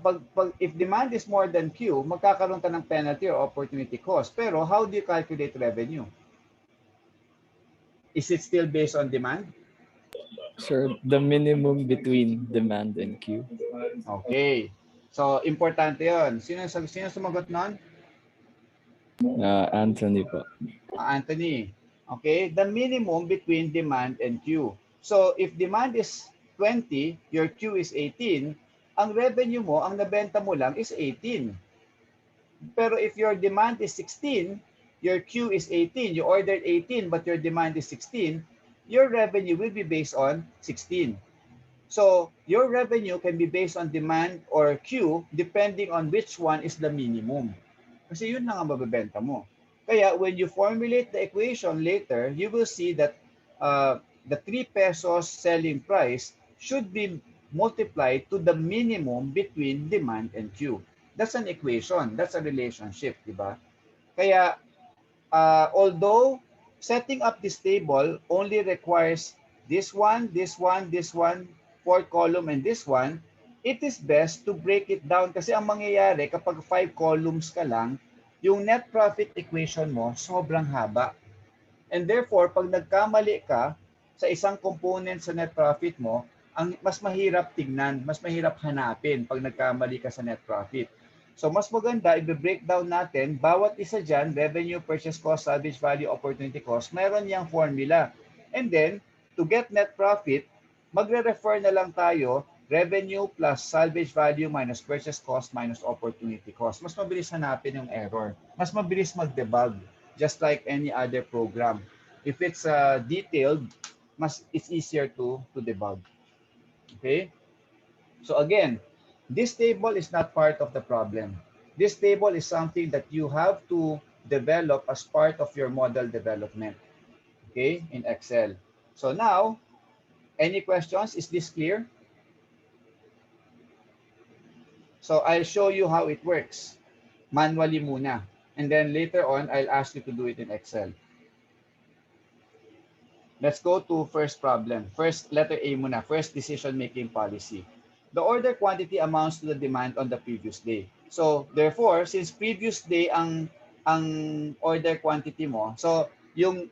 if demand is more than Q, magkakaroon ka ng penalty or opportunity cost. Pero how do you calculate revenue? Is it still based on demand? Sir, the minimum between demand and Q. Okay. So, importante yon. Sino sumagot nun? Anthony po. Anthony. Okay. The minimum between demand and Q. So, if demand is 20, your Q is 18, ang revenue mo, ang nabenta mo lang is 18. Pero if your demand is 16, your Q is 18, you ordered 18 but your demand is 16, your revenue will be based on 16. So, your revenue can be based on demand or Q depending on which one is the minimum. Kasi yun lang ang mabebenta mo. Kaya when you formulate the equation later, you will see that the 3 pesos selling price should be multiplied to the minimum between demand and Q. That's an equation. That's a relationship, di ba? Kaya, although setting up this table only requires this one, this one, this one, fourth column, and this one. It is best to break it down kasi ang mangyayari kapag 5 columns ka lang, yung net profit equation mo sobrang haba. And therefore, pag nagkamali ka sa isang component sa net profit mo, ang mas mahirap tignan, mas mahirap hanapin pag nagkamali ka sa net profit. So mas maganda, i-breakdown natin, bawat isa dyan, revenue, purchase cost, salvage value, opportunity cost, meron niyang formula. And then, to get net profit, magre-refer na lang tayo, revenue plus salvage value minus purchase cost minus opportunity cost. Mas mabilis hanapin yung error. Mas mabilis mag-debug, just like any other program. If it's detailed, it's easier to debug. Okay? So again, this table is not part of the problem. This table is something that you have to develop as part of your model development, okay, in Excel. So now, any questions? Is this clear? So I'll show you how it works. Manually muna. And then later on, I'll ask you to do it in Excel. Let's go to first problem. First, letter A muna. First, decision-making policy. The order quantity amounts to the demand on the previous day. So, therefore, since previous day ang order quantity mo, so yung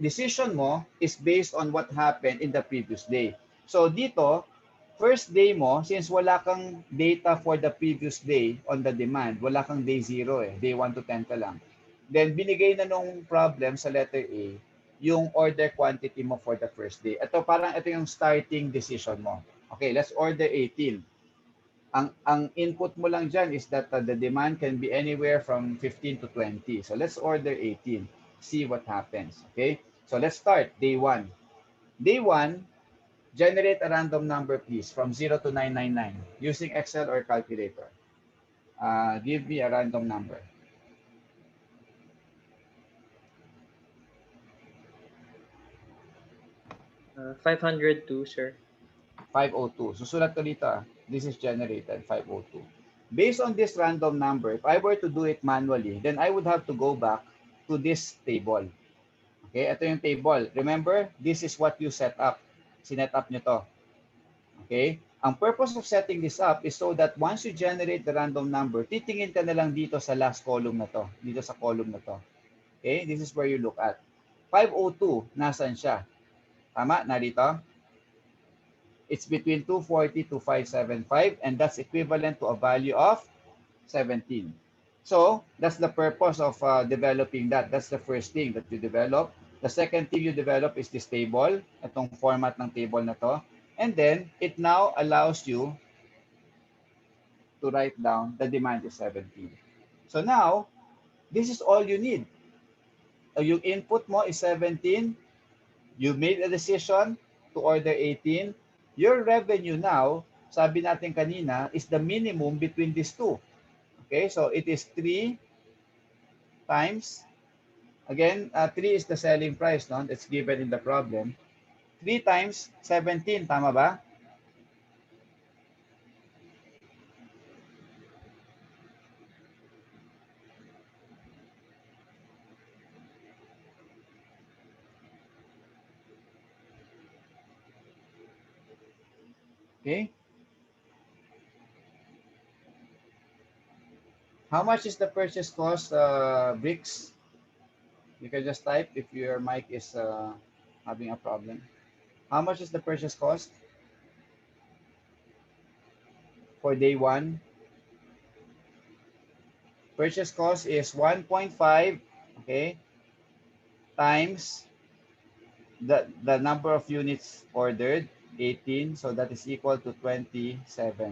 decision mo is based on what happened in the previous day. So, dito, first day mo, since wala kang data for the previous day on the demand, wala kang day 0 eh, day 1 to 10 ka lang. Then, binigay na nung problem sa letter A, yung order quantity mo for the first day. Ito yung starting decision mo. Okay, let's order 18. Ang input mo lang dyan is that the demand can be anywhere from 15 to 20. So let's order 18. See what happens. Okay, so let's start day 1. Day 1, generate a random number please from 0 to 999 using Excel or calculator. Give me a random number. 502, sir. 502. Susulat ko dito. This is generated 502. Based on this random number, if I were to do it manually, then I would have to go back to this table. Okay, ito yung table. Remember, this is what you set up. Sinet up nyo to. Okay? Ang purpose of setting this up is so that once you generate the random number, titingin ka na lang dito sa last column na to. Dito sa column na to. Okay? This is where you look at. 502, nasan siya? Tama? Narito? It's between 240 to 575 and that's equivalent to a value of 17. So, that's the purpose of developing that. That's the first thing that you develop. The second thing you develop is this table, itong format ng table na to. And then, it now allows you to write down the demand is 17. So now, this is all you need. Yung input mo is 17. You made a decision to order 18. Your revenue now, sabi natin kanina, is the minimum between these two. Okay, so it is 3 times, again, 3 is the selling price, no? That's given in the problem. 3 times 17, tama ba? Okay. How much is the purchase cost, Bricks? You can just type if your mic is having a problem. How much is the purchase cost for day 1? Purchase cost is 1.5, okay, times the number of units ordered, 18, so that is equal to 27.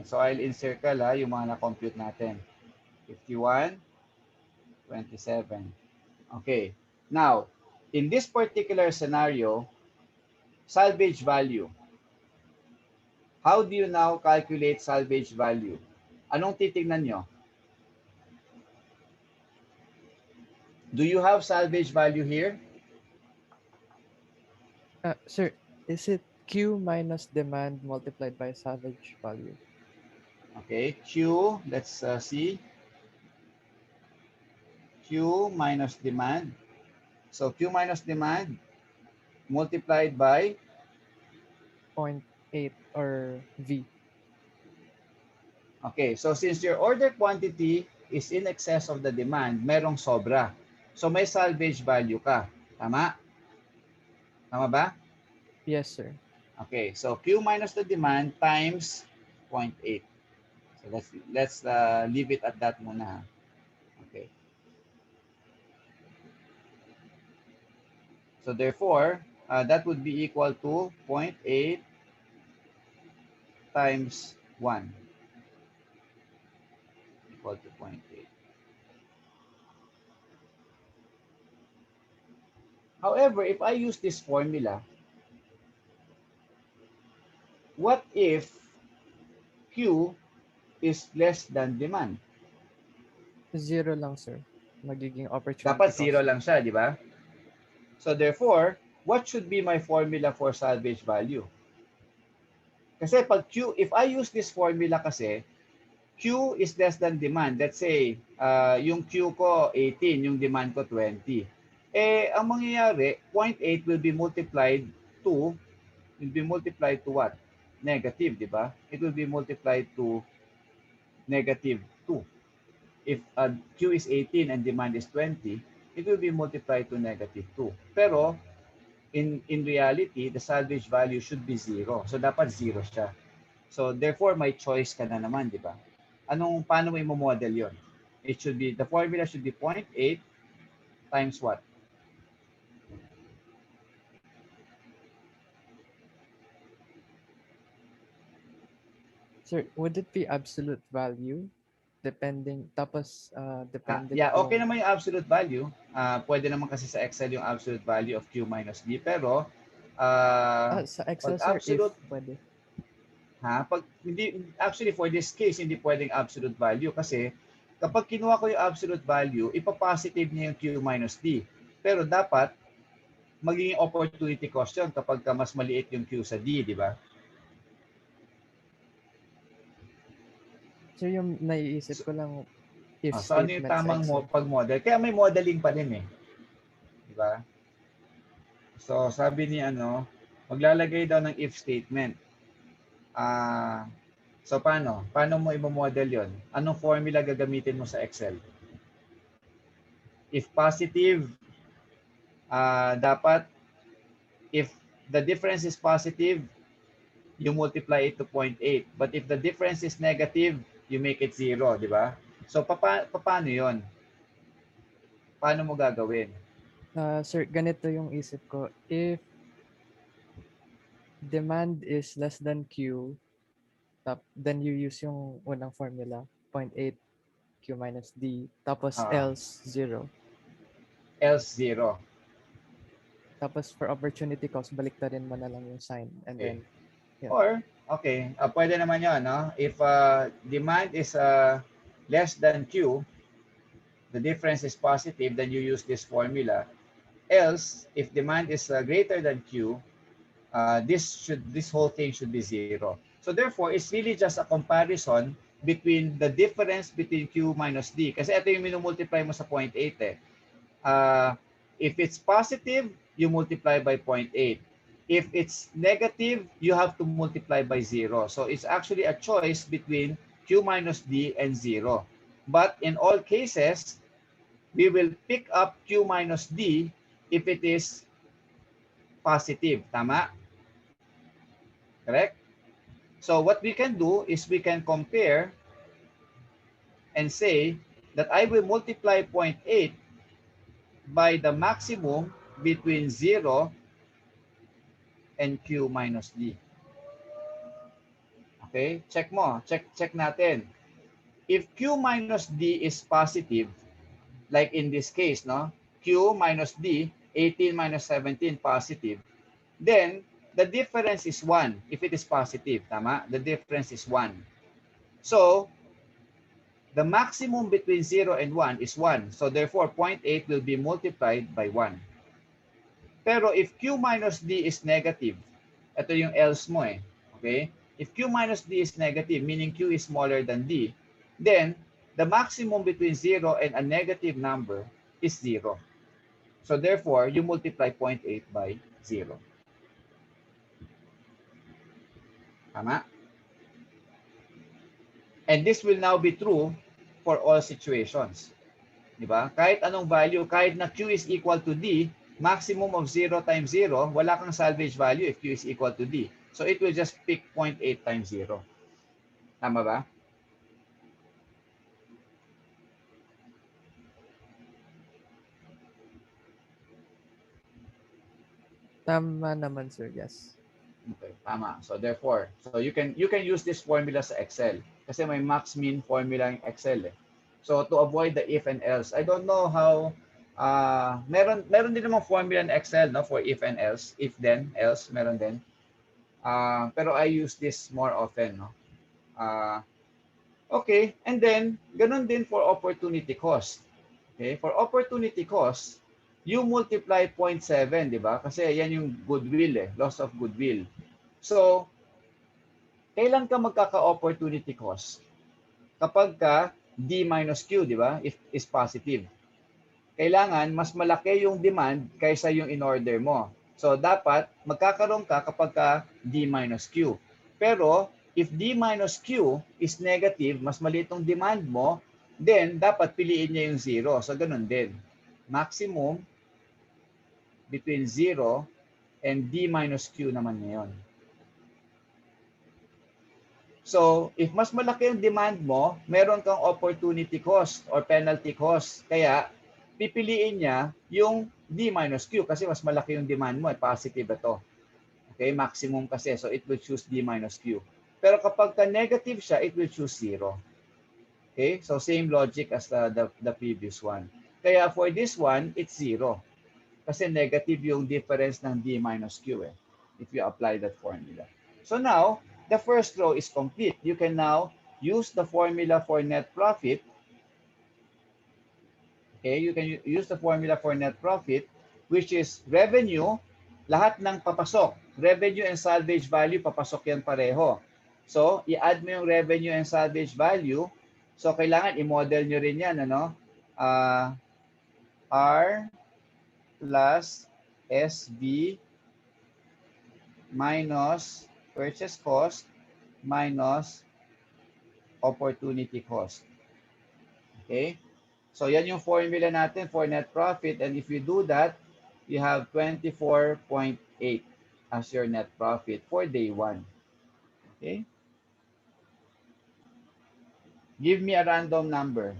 So I'll encircle yung mga na-compute natin. 51, 27. Okay. Now, in this particular scenario, salvage value. How do you now calculate salvage value? Anong titignan nyo? Do you have salvage value here? Sir, is it Q minus demand multiplied by salvage value? Okay, Q, let's see. Q minus demand So Q minus demand multiplied by 0.8 or V. okay, so since your order quantity is in excess of the demand, merong sobra. So may salvage value ka. Tama? Tama ba? Yes, sir. Okay, so Q minus the demand times 0.8. So let's leave it at that muna. Okay. So therefore, that would be equal to 0.8 times 1 equal to 0.8. However, if I use this formula, what if Q is less than demand? Zero lang, sir. Magiging opportunity Dapat cost. zero lang siya, di ba? So therefore, what should be my formula for salvage value? Kasi pag Q, if I use this formula kasi, Q is less than demand. Let's say, yung Q ko 18, yung demand ko 20. Eh, ang mangyayari, 0.8 will be multiplied to what? Negative, di ba? It will be multiplied to negative 2. If Q is 18 and demand is 20, it will be multiplied to negative 2. Pero, in reality, the salvage value should be 0. So, dapat 0 siya. So, therefore, may choice ka na naman, di ba? Paano mo i-model yon? The formula should be 0.8 times what? Sir, would it be absolute value? Depending Yeah, okay kung naman yung absolute value. Pwede naman kasi sa Excel yung absolute value of Q minus D. Pero, sa pag Excel, sir, if absolute, pwede. pag hindi, actually for this case, hindi pwedeng absolute value kasi kapag kinuha ko yung absolute value, ipapositive niya yung Q minus D. Pero dapat, magiging opportunity cost yun kapag mas maliit yung Q sa D, di ba? Sir, yung naiisip ko lang if So ano yung statement sa tamang Excel. pag-model? Kaya may modeling pa din eh. Di ba? So sabi ni maglalagay daw ng if statement. So paano? Paano mo i-model yon? Anong formula gagamitin mo sa Excel? If positive, dapat if the difference is positive, you multiply it to 0.8. But if the difference is negative, you make it 0, di ba? So paano yon? Paano mo gagawin? Sir, ganito yung isip ko. If demand is less than Q, then you use yung unang formula, 0.8 Q minus D, tapos else 0. Else 0. Tapos for opportunity cost, baliktarin mo na lang yung sign. And Okay. then, yeah. Or, okay, pwede naman yun, no? If demand is less than Q, the difference is positive, then you use this formula. Else, if demand is greater than Q, this whole thing should be 0. So therefore, it's really just a comparison between the difference between Q minus D. Kasi ito yung minumultiply mo sa 0.8 eh. If it's positive, you multiply by 0.8. If it's negative, you have to multiply by 0. So it's actually a choice between Q minus D and 0. But in all cases, we will pick up Q minus D if it is positive. Tama? Correct? So what we can do is we can compare and say that I will multiply 0.8 by the maximum between 0 and Q minus D. Okay? Check mo. Check natin. If Q minus D is positive, like in this case, no? Q minus D, 18 minus 17 positive, then the difference is 1 if it is positive. Tama? The difference is 1. So, the maximum between 0 and 1 is 1. So, therefore, 0.8 will be multiplied by 1. Pero if Q minus D is negative, ito yung else mo eh. Okay? If Q minus D is negative, meaning Q is smaller than D, then the maximum between 0 and a negative number is 0. So therefore, you multiply 0.8 by 0. Tama? And this will now be true for all situations. Di ba? Kahit anong value, kahit na Q is equal to D, maximum of 0 times 0, wala kang salvage value if Q is equal to D. So it will just pick 0.8 times 0. Tama ba? Tama naman, sir. Yes. Okay, tama. So therefore, so you can use this formula sa Excel kasi may max min formula in Excel eh. So to avoid the if and else, I don't know how meron din namang formula in Excel no for if and else, if then else meron din. Pero I use this more often no. Okay, and then ganun din for opportunity cost. Okay, for opportunity cost, you multiply 0.7, di ba? Kasi yan yung goodwill eh, loss of goodwill. So, kailan ka magkaka-opportunity cost? Kapag ka D minus Q, di ba? If is positive. Kailangan mas malaki yung demand kaysa yung in-order mo. So, dapat magkakaroon ka kapag ka D minus Q. Pero, if D minus Q is negative, mas maliit yung demand mo, then dapat piliin niya yung 0. So, ganun din. Maximum between 0 and D minus Q naman ngayon. So, if mas malaki yung demand mo, meron kang opportunity cost or penalty cost. Kaya, pipiliin niya yung D minus Q kasi mas malaki yung demand mo. Positive ito. Okay, maximum kasi. So, it will choose D minus Q. Pero kapag negative siya, it will choose 0. Okay, so same logic as the previous one. Kaya for this one, it's 0. Kasi negative yung difference ng D minus Q eh, if you apply that formula. So now, the first row is complete. You can now use the formula for net profit. Okay, you can use the formula for net profit, which is revenue, lahat ng papasok. Revenue and salvage value, papasok yan pareho. So, i-add mo yung revenue and salvage value. So, kailangan i-model nyo rin yan, ano? R plus SB minus purchase cost minus opportunity cost. Okay? So, yan yung formula natin for net profit. And if you do that, you have 24.8 as your net profit for day 1. Okay? Give me a random number.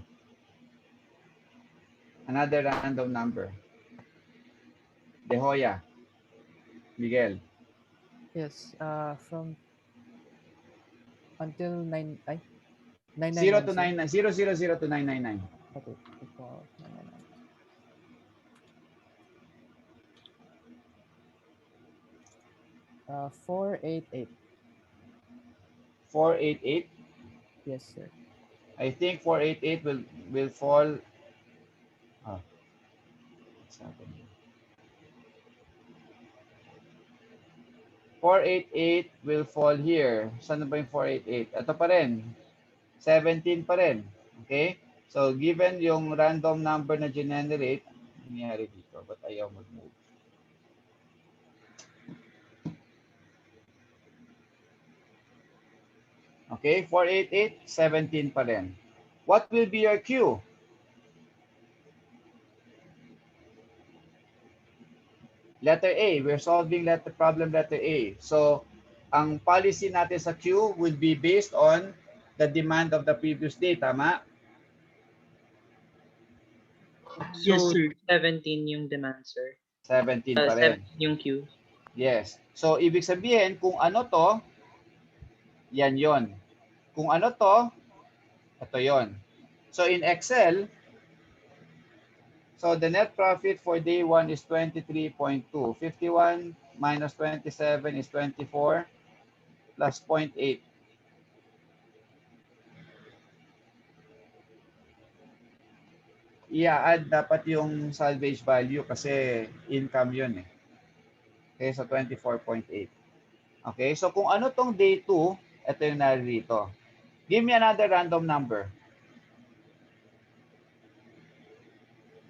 Another random number. De Hoya. Miguel. Yes. From until 9, ay, 0 999, to sir. 99. 000 to 999. Okay. Ito, 999. 488. 488. Yes, sir. I think 488 will fall. What's happening? 488 will fall here. Saan na ba yung 488? Ito pa rin. 17 pa rin. Okay? So, given yung random number na generate, nangyari dito. Ba't ayaw mag-move? Okay, 488, 17 pa rin. What will be your Q? Letter A. We're solving problem letter A. So, ang policy natin sa Q will be based on the demand of the previous day. Tama? Yes, So, sir. 17 yung demand, sir. 17 pa rin. 7 yung Q. Yes. So, ibig sabihin, kung ano to, yan yon. Kung ano to, ito yon. So, in Excel, so the net profit for day 1 is 23.2. 51 minus 27 is 24 plus 0.8. I-add dapat yung salvage value kasi income yun eh. Okay, so 24.8. Okay, so kung ano tong day 2, ito yung narito. Give me another random number.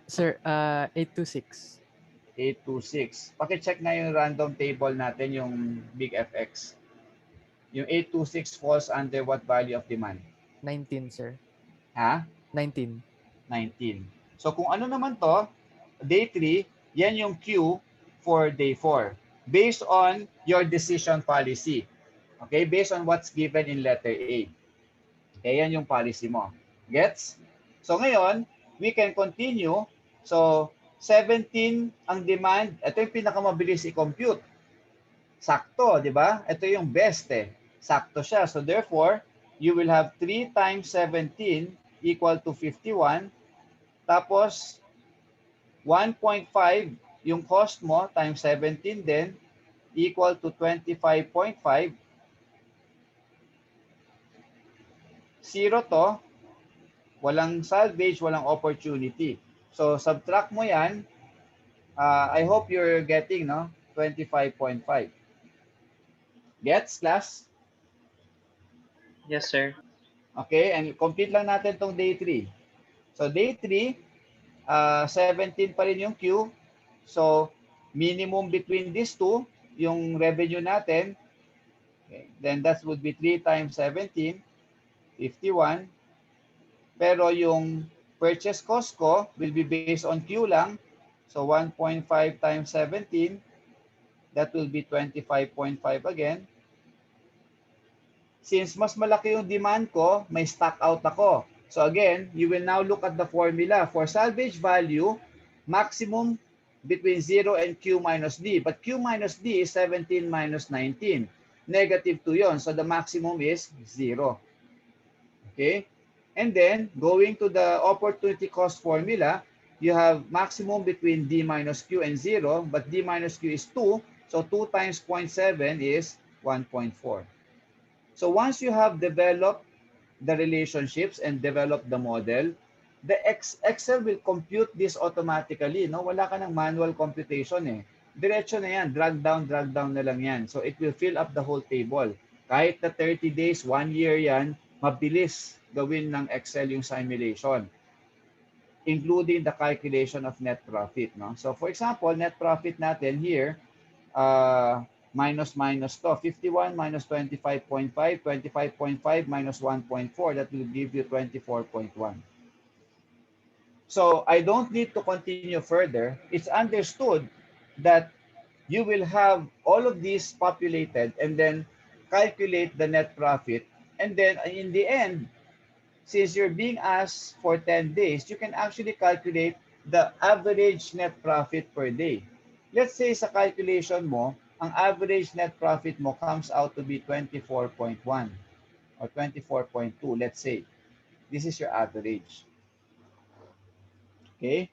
Sir, 826. 826. Paki-check nga yung random table natin, yung Big FX. Yung 826 falls under what value of demand? 19, sir. Ha? 19. 19. So kung ano naman to, day 3, yan yung Q for day 4. Based on your decision policy. Okay? Based on what's given in letter A. Okay, yan yung policy mo. Gets? So ngayon, we can continue. So 17 ang demand. Ito yung pinakamabilis i-compute. Sakto, di ba? Ito yung best eh. Sakto siya. So therefore, you will have 3 times 17 equal to 51. Tapos, 1.5 yung cost mo times 17 din equal to 25.5. Zero to. Walang salvage, walang opportunity. So, subtract mo yan. I hope you're getting, no? 25.5. Gets, class? Yes, sir. Okay, and complete lang natin tong day 3. So, day 3, 17 pa rin yung Q. So, minimum between these two, yung revenue natin, okay, then that would be 3 times 17, 51. Pero yung purchase cost ko will be based on Q lang. So, 1.5 times 17, that will be 25.5 again. Since mas malaki yung demand ko, may stock out ako. So again, you will now look at the formula. For salvage value, maximum between 0 and Q minus D. But Q minus D is 17 minus 19. Negative 2 yon. So the maximum is 0. Okay? And then, going to the opportunity cost formula, you have maximum between D minus Q and 0. But D minus Q is 2. So 2 times 0.7 is 1.4. So once you have developed the relationships and developed the model, the Excel will compute this automatically. No? Wala ka ng manual computation eh. Diretso na yan. Drag down na lang yan. So it will fill up the whole table. Kahit na 30 days, 1 year yan, mabilis gawin ng Excel yung simulation, including the calculation of net profit. No? So for example, net profit natin here, minus to 51 minus 25.5, 25.5 minus 1.4, that will give you 24.1. So I don't need to continue further. It's understood that you will have all of these populated and then calculate the net profit, and then in the end, since you're being asked for 10 days, you can actually calculate the average net profit per day. Let's say sa calculation mo, ang average net profit mo comes out to be 24.1 or 24.2, let's say. This is your average. Okay?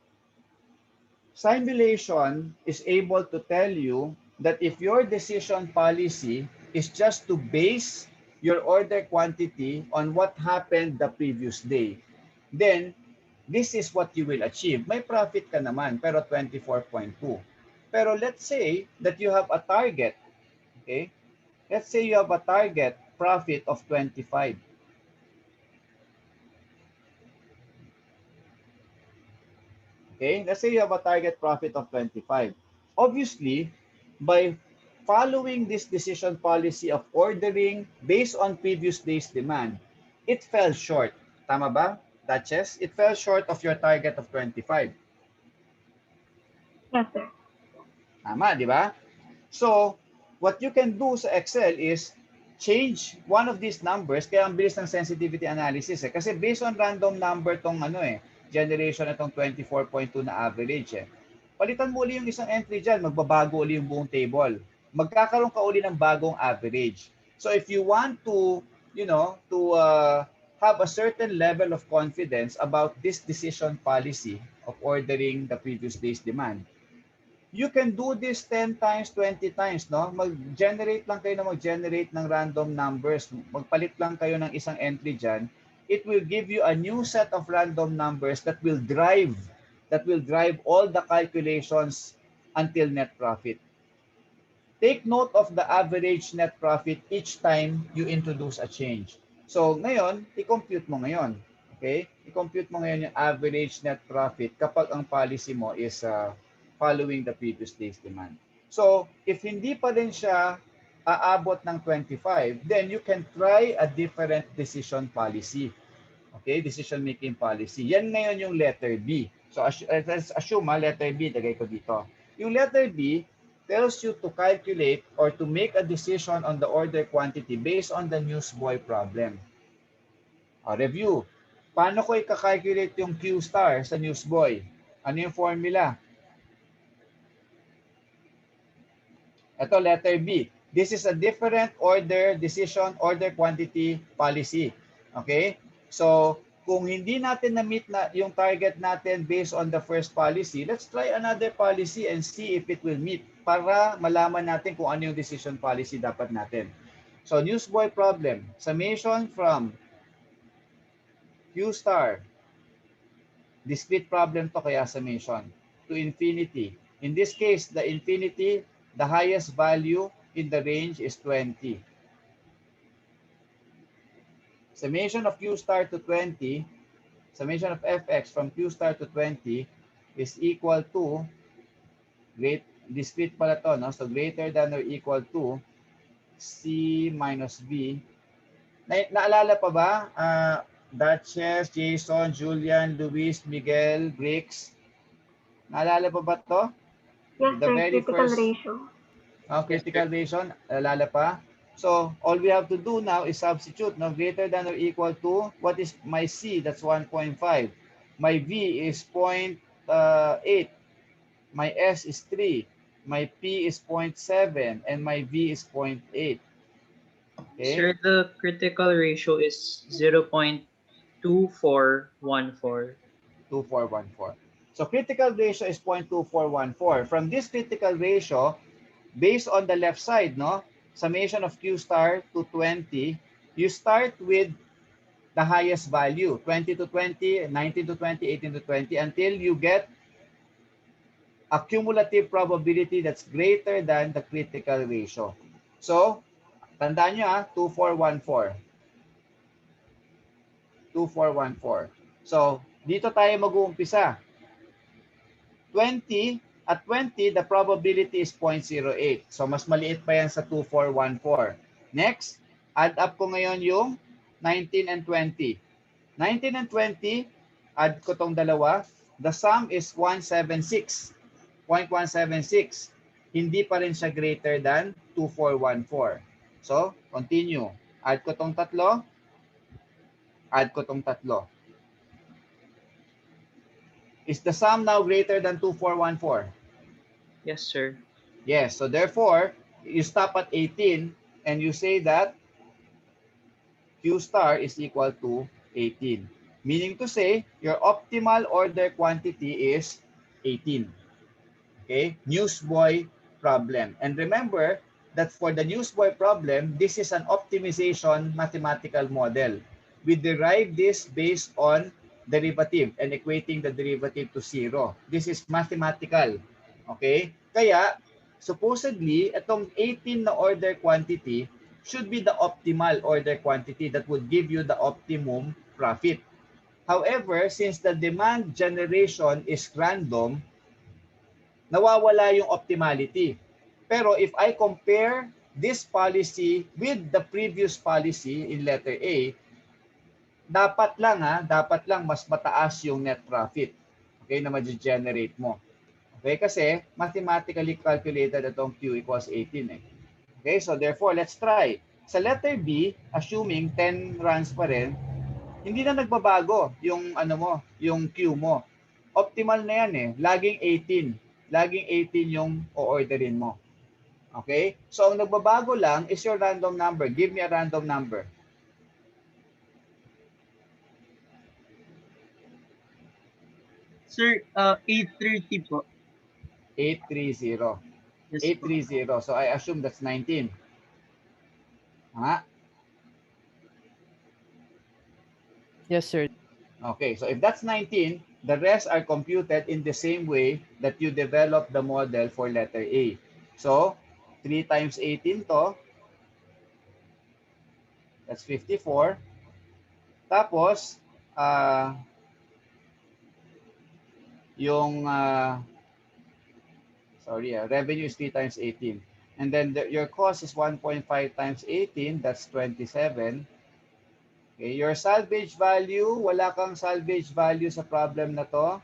Simulation is able to tell you that if your decision policy is just to base your order quantity on what happened the previous day, then this is what you will achieve. May profit ka naman, pero 24.2. Pero let's say that you have a target, okay? Let's say you have a target profit of 25. Okay? Let's say you have a target profit of 25. Obviously, by following this decision policy of ordering based on previous day's demand, it fell short. Tama ba, Duchess? It fell short of your target of 25. Yes, sir. Tama, di ba? So, what you can do sa Excel is change one of these numbers. Kaya ang bilis ng sensitivity analysis eh. Kasi based on random number tong generation na tong 24.2 na average eh. Palitan mo uli yung isang entry dyan, magbabago uli yung buong table. Magkakaroon ka uli ng bagong average. So if you want to, have a certain level of confidence about this decision policy of ordering the previous day's demand, you can do this 10 times, 20 times, no? Mag-generate lang kayo ng random numbers. Magpalit lang kayo ng isang entry dyan. It will give you a new set of random numbers that will drive all the calculations until net profit. Take note of the average net profit each time you introduce a change. So, ngayon, i-compute mo ngayon. Okay? I-compute mo ngayon yung average net profit kapag ang policy mo is following the previous day's demand. So, if hindi pa rin siya aabot ng 25, then you can try a different decision policy. Okay, decision-making policy. Yan ngayon yung letter B. So, let's assume, letter B, lagay ko dito. Yung letter B tells you to calculate or to make a decision on the order quantity based on the newsboy problem. Review. Paano ko i-calculate yung Q star sa newsboy? Ano yung formula? Ito, letter B. This is a different order, decision, order quantity policy. Okay? So, kung hindi natin na-meet na yung target natin based on the first policy, let's try another policy and see if it will meet para malaman natin kung ano yung decision policy dapat natin. So, newsboy problem. Summation from Q star. Discrete problem to kaya summation. To infinity. In this case, the infinity, the highest value in the range is 20. Summation of Q star to 20, summation of fx from Q star to 20 is equal to, discrete pala to, no? So greater than or equal to C minus B. Naalala pa ba? Duchess, Jason, Julian, Luis, Miguel, Briggs. Naalala pa ba to? Yes, The sir. very Critical first- ratio. Critical ratio, naalala pa? So, all we have to do now is substitute. Now, greater than or equal to, what is my C? That's 1.5. My V is 0.8. My S is 3. My P is 0.7. And my V is 0.8. Okay? Sir, the critical ratio is 0.2414. 2414. So, critical ratio is 0.2414. From this critical ratio, based on the left side, no? Summation of Q star to 20, you start with the highest value, 20 to 20, 19 to 20, 18 to 20, until you get a cumulative probability that's greater than the critical ratio. So, tandaan nyo 2414. 2414. So, dito tayo mag-uumpisa. 20, at 20, the probability is 0.08. So, mas maliit pa yan sa 2414. Next, add up ko ngayon yung 19 and 20. 19 and 20, add ko tong dalawa. The sum is 176. 0.176. Hindi pa rin siya greater than 2414. So, continue. Add ko tong tatlo. Add ko tong tatlo. Is the sum now greater than 2414? Yes, sir. Yes. So therefore, you stop at 18 and you say that Q star is equal to 18. Meaning to say, your optimal order quantity is 18. Okay? Newsboy problem. And remember that for the newsboy problem, this is an optimization mathematical model. We derive this based on derivative and equating the derivative to 0. This is mathematical. Okay? Kaya, supposedly, itong 18 na order quantity should be the optimal order quantity that would give you the optimum profit. However, since the demand generation is random, nawawala yung optimality. Pero if I compare this policy with the previous policy in letter A, dapat lang mas mataas yung net profit. Okay, na ma-generate mo. Okay, kasi mathematically calculated itong Q equals 18 eh. Okay, so therefore, let's try. Sa letter B, assuming 10 runs pa rin, hindi na nagbabago yung ano mo, yung Q mo. Optimal na yan eh. Laging 18. Laging 18 yung o-orderin mo. Okay? So, ang nagbabago lang is your random number. Give me a random number. Sir, 830 po. 830. Yes po. 830. So, I assume that's 19. Ha? Yes, sir. Okay, so if that's 19, the rest are computed in the same way that you develop the model for letter A. So, 3 times 18 to, that's 54. Tapos, yung Sorry, revenue is 3 times 18. And then your cost is 1.5 times 18, that's 27. Okay, your salvage value, wala kang salvage value sa problem na to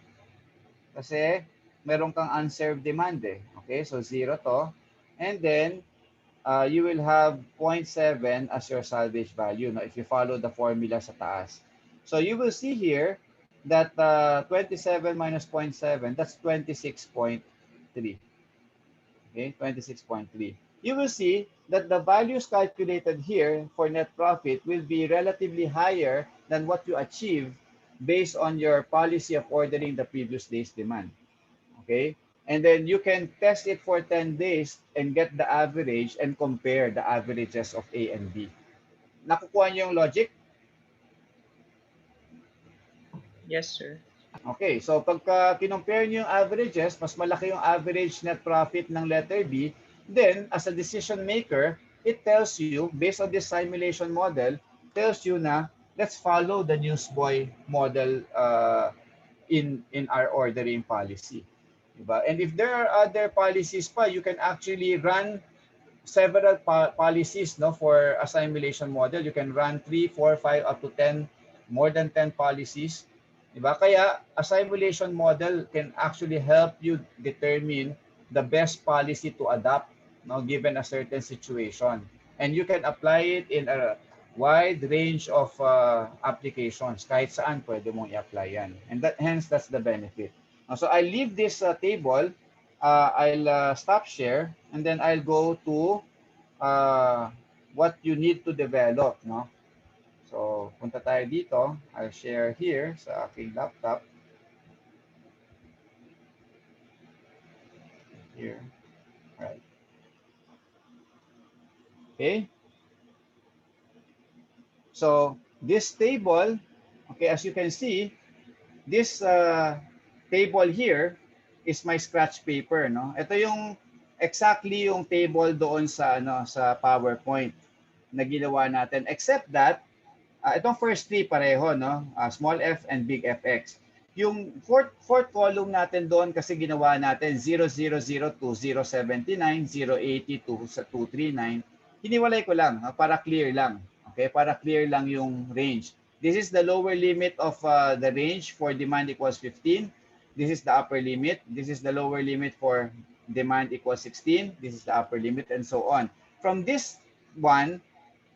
kasi meron kang unserved demand eh. Okay, so 0 to. And then, you will have 0.7 as your salvage value, no, if you follow the formula sa taas. So you will see here that 27 minus 0.7, that's 26.3. Okay, 26.3. You will see that the values calculated here for net profit will be relatively higher than what you achieve based on your policy of ordering the previous day's demand. Okay, and then you can test it for 10 days and get the average and compare the averages of A and B. Nakukuha niyo yung logic? Yes, sir. Okay, so pagka kinompare niyo yung averages, mas malaki yung average net profit ng letter B, then as a decision maker, it tells you, based on this simulation model, tells you na let's follow the newsboy model in our ordering policy. Diba? And if there are other policies pa, you can actually run several policies, no, for a simulation model. You can run 3, 4, 5, up to 10, more than 10 policies. Diba? Kaya a simulation model can actually help you determine the best policy to adopt, no, given a certain situation. And you can apply it in a wide range of applications. Kahit saan pwede mong i-apply yan. And hence, that's the benefit. So I'll leave this table. I'll stop share, and then I'll go to what you need to develop, no? So punta tayo dito. I'll share here sa aking laptop. Here. All right. Okay. So this table, okay, as you can see, this table here is my scratch paper, no? Ito yung exactly yung table doon sa sa PowerPoint na ginawa natin, except that itong first three pareho, no? Small f and big fx. Yung fourth column natin doon kasi ginawa natin 000 to 079, 080 to 239. Hiniwalay ko lang para clear lang. Okay, para clear lang yung range. This is the lower limit of the range for demand equals 15. This is the upper limit. This is the lower limit for demand equals 16. This is the upper limit, and so on. From this one,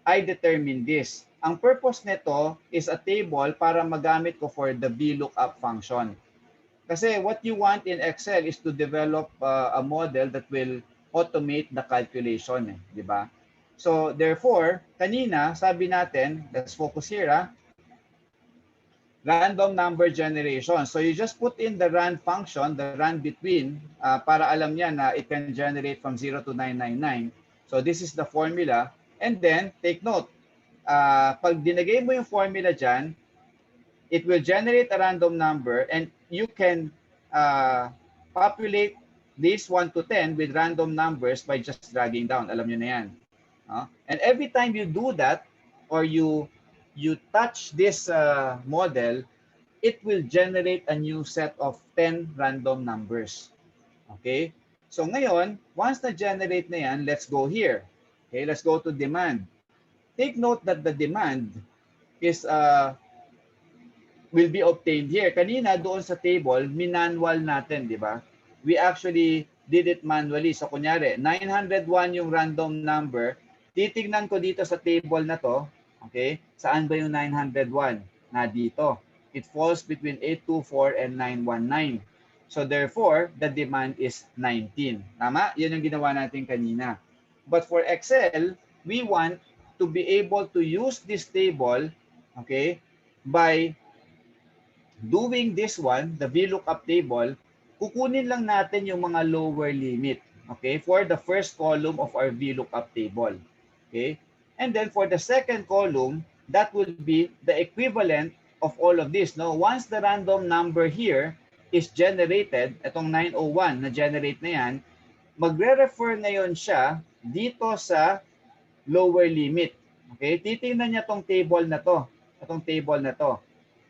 I determine this. Ang purpose nito is a table para magamit ko for the VLOOKUP function. Kasi what you want in Excel is to develop a model that will automate the calculation, di ba? So therefore, kanina sabi natin, let's focus here, random number generation. So you just put in the rand function, the rand between, para alam niya na it can generate from 0 to 999. So this is the formula. And then, take note, pag dinagay mo yung formula dyan, it will generate a random number and you can populate this 1 to 10 with random numbers by just dragging down. Alam nyo na yan. And every time you do that, or you touch this model, it will generate a new set of 10 random numbers. Okay? So ngayon, once na-generate na yan, let's go here. Okay, let's go to demand. Take note that the demand is will be obtained here. Kanina doon sa table, minanwal natin, di ba? We actually did it manually. So kunyari, 901 yung random number. Titignan ko dito sa table na to, okay? Saan ba yung 901? Na dito. It falls between 824 and 919. So therefore, the demand is 19. Tama? Yan yung ginawa natin kanina. But for Excel, we want to be able to use this table, okay, by doing this one, the VLOOKUP table, kukunin lang natin yung mga lower limit, okay, for the first column of our VLOOKUP table. Okay, and then for the second column, that will be the equivalent of all of this. No, once the random number here is generated, itong 901 na generate na yan, magre-refer ngayon siya dito sa lower limit. Okay, titingnan niya tong table na to, itong table na to.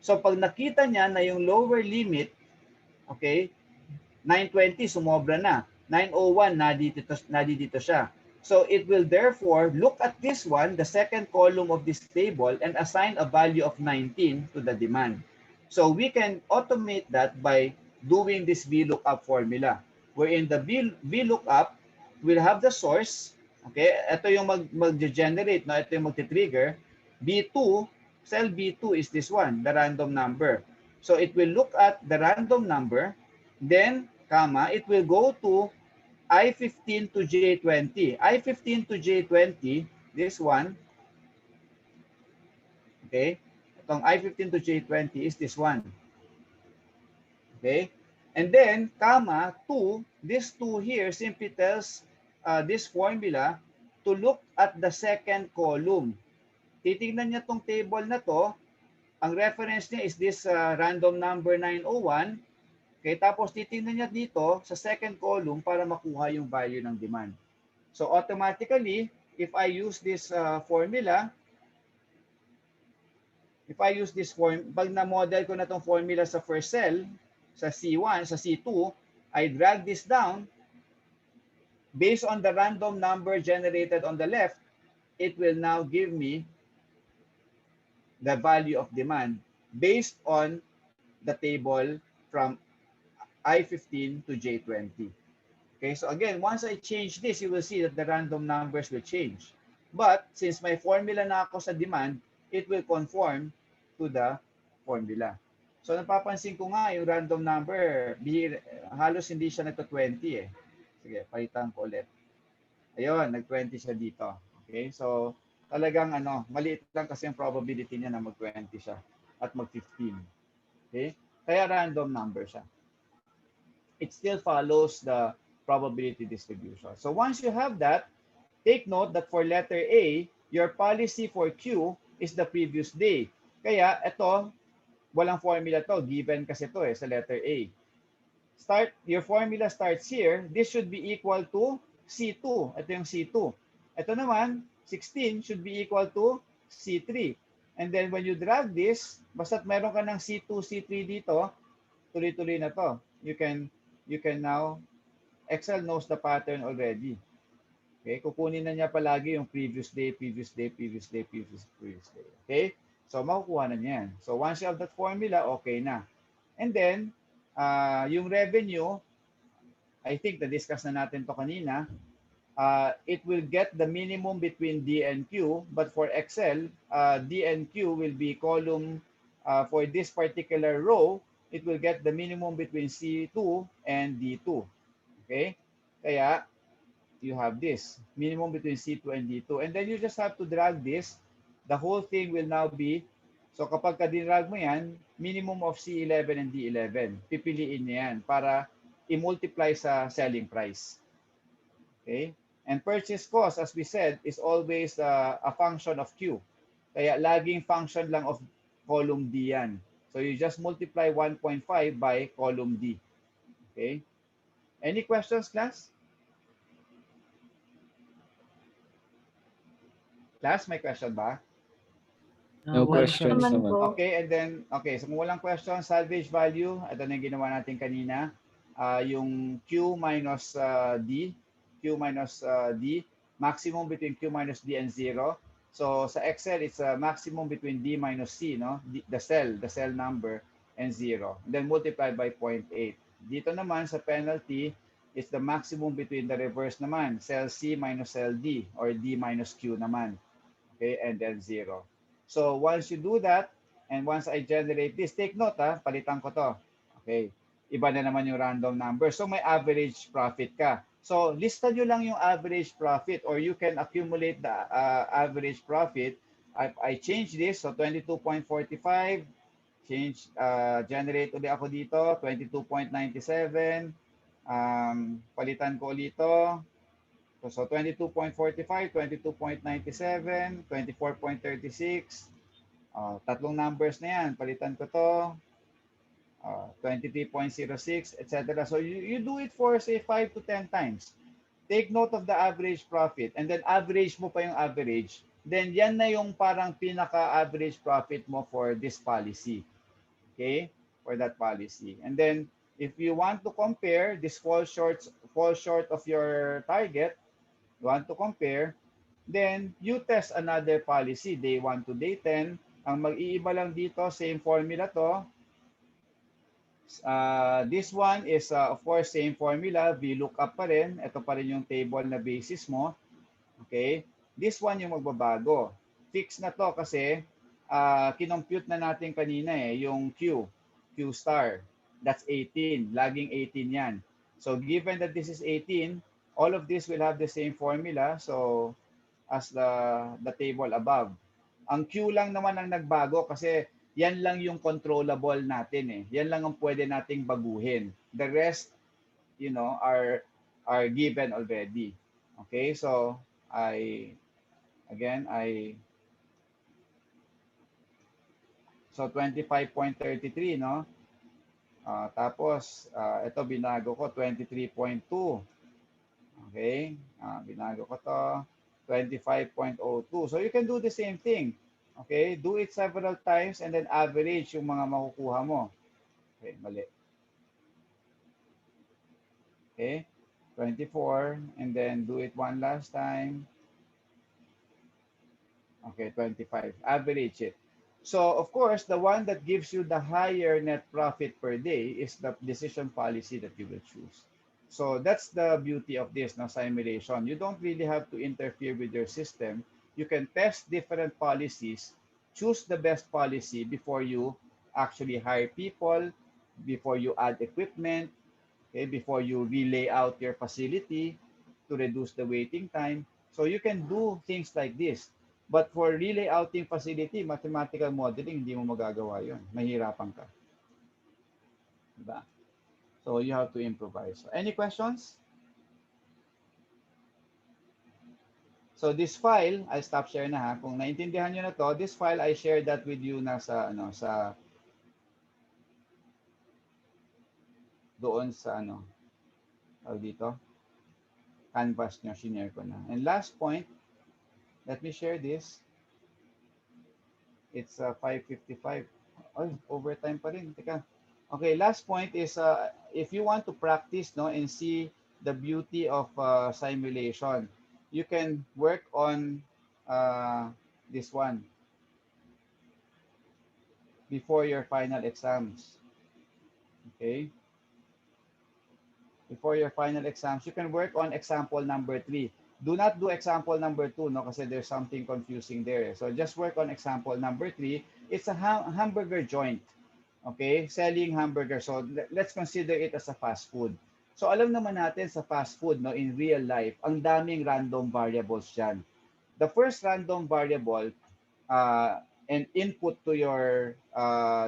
So pag nakita niya na yung lower limit, okay, 920 sumobra na. 901, nadito siya. So it will therefore look at this one, the second column of this table, and assign a value of 19 to the demand. So we can automate that by doing this VLOOKUP formula, wherein the VLOOKUP will have the source. Okay, ito yung mag-generate, no? Ito yung mag-trigger. B2, cell B2 is this one, the random number. So it will look at the random number, then, comma, it will go to I15 to J20. I15 to J20, this one, okay? Itong I15 to J20 is this one. Okay? And then, comma, 2, this 2 here simply tells this formula to look at the second column. Titignan niya tong table na to. Ang reference niya is this random number 901. Okay, tapos titingnan niya dito sa second column para makuha yung value ng demand. So automatically, if I use this formula, pag na-model ko na tong formula sa first cell, sa C1, sa C2, I drag this down, based on the random number generated on the left, it will now give me the value of demand based on the table from I15 to J20. Okay, so again, once I change this, you will see that the random numbers will change. But since may formula na ako sa demand, it will conform to the formula. So napapansin ko nga yung random number, halos hindi siya nagto-20 eh. Sige, palitan ko ulit. Ayun, nag-20 siya dito. Okay, so talagang maliit lang kasi yung probability niya na mag-20 siya at mag-15. Okay, kaya random number siya. It still follows the probability distribution. So once you have that, take note that for letter A, your policy for Q is the previous day. Kaya ito, walang formula to, given kasi to sa letter A. Your formula starts here. This should be equal to C2. Ito yung C2. Ito naman, 16 should be equal to C3. And then when you drag this, basta't meron ka ng C2, C3 dito, tuloy-tuloy na to. You can now, Excel knows the pattern already. Okay, kukunin na niya palagi yung previous day, previous day, previous day, previous day. Okay, so makukuha na niya yan. So once you have that formula, okay na. And then, yung revenue, I think na-discuss na natin to kanina, it will get the minimum between D and Q, but for Excel, D and Q will be column, for this particular row, it will get the minimum between C2 and D2. Okay? Kaya, you have this, minimum between C2 and D2. And then you just have to drag this. The whole thing will now be, so kapag ka-dinrag mo yan, minimum of C11 and D11. Pipiliin niya yan para i-multiply sa selling price. Okay? And purchase cost, as we said, is always a function of Q. Kaya laging function lang of column D yan. So you just multiply 1.5 by column D. Okay? Any questions, class? Class, may question ba? No Wala questions Naman naman. po. Okay, and then, so kung walang question, salvage value, ito na yung ginawa natin kanina. Yung Q minus D, maximum between Q minus D and 0. So sa Excel, it's a maximum between D minus C, no? The cell number, and 0. Then multiplied by 0.8. Dito naman sa penalty, it's the maximum between the reverse naman, cell C minus cell D, or D minus Q naman. Okay, and then 0. So once you do that, and once I generate this, take note palitan ko to. Okay, iba na naman yung random number. So may average profit ka. So lista nyo lang yung average profit, or you can accumulate the average profit. I change this, so 22.45, change, generate ulit ako dito, 22.97, palitan ko ulit ito. So 22.45, 22.97, 24.36, tatlong numbers na yan, palitan ko to, 23.06, etc. So you do it for say 5 to 10 times. Take note of the average profit, and then average mo pa yung average. Then yan na yung parang pinaka-average profit mo for this policy. Okay? For that policy. And then If you want to compare, this fall short of your target, you want to compare, then you test another policy, day 1 to day 10. Ang mag-iiba lang dito, same formula to. This one is, of course, same formula, VLOOKUP pa rin. Ito pa rin yung table na basis mo. Okay? This one yung magbabago. Fix na to kasi kinompute na natin kanina yung Q star. That's 18. Laging 18 yan. So given that this is 18, all of this will have the same formula. So as the table above. Ang Q lang naman ang nagbago kasi yan lang yung controllable natin eh. Yan lang ang pwede nating baguhin. The rest, are given already. Okay, so so 25.33, no? Tapos, ito binago ko, 23.2. Okay, binago ko to, 25.02. So you can do the same thing. Okay, do it several times and then average yung mga makukuha mo. Okay, mali. Okay, 24 and then do it one last time. Okay, 25. Average it. So, of course, the one that gives you the higher net profit per day is the decision policy that you will choose. So that's the beauty of this simulation. You don't really have to interfere with your system. You can test different policies, choose the best policy before you actually hire people, before you add equipment, okay, before you relay out your facility to reduce the waiting time. So you can do things like this. But for relay outing facility, mathematical modeling, hindi mo magagawa yun. Mahirapan ka. Diba? So you have to improvise. So, any questions? So this file, I'll stop share na ha. Kung naintindihan nyo na to, this file, I shared that with you na doon sa dito. Canvas nyo, shinare ko na. And last point, let me share this. It's 5:55. Oh, overtime pa rin. Teka. Okay, last point is if you want to practice and see the beauty of simulation, you can work on this one before your final exams. Okay? Before your final exams, you can work on example number 3. Do not do example number 2, kasi there's something confusing there. So just work on example number 3. It's a hamburger joint. Okay, selling hamburger. So let's consider it as a fast food. So alam naman natin sa fast food, in real life, ang daming random variables dyan. The first random variable and input to your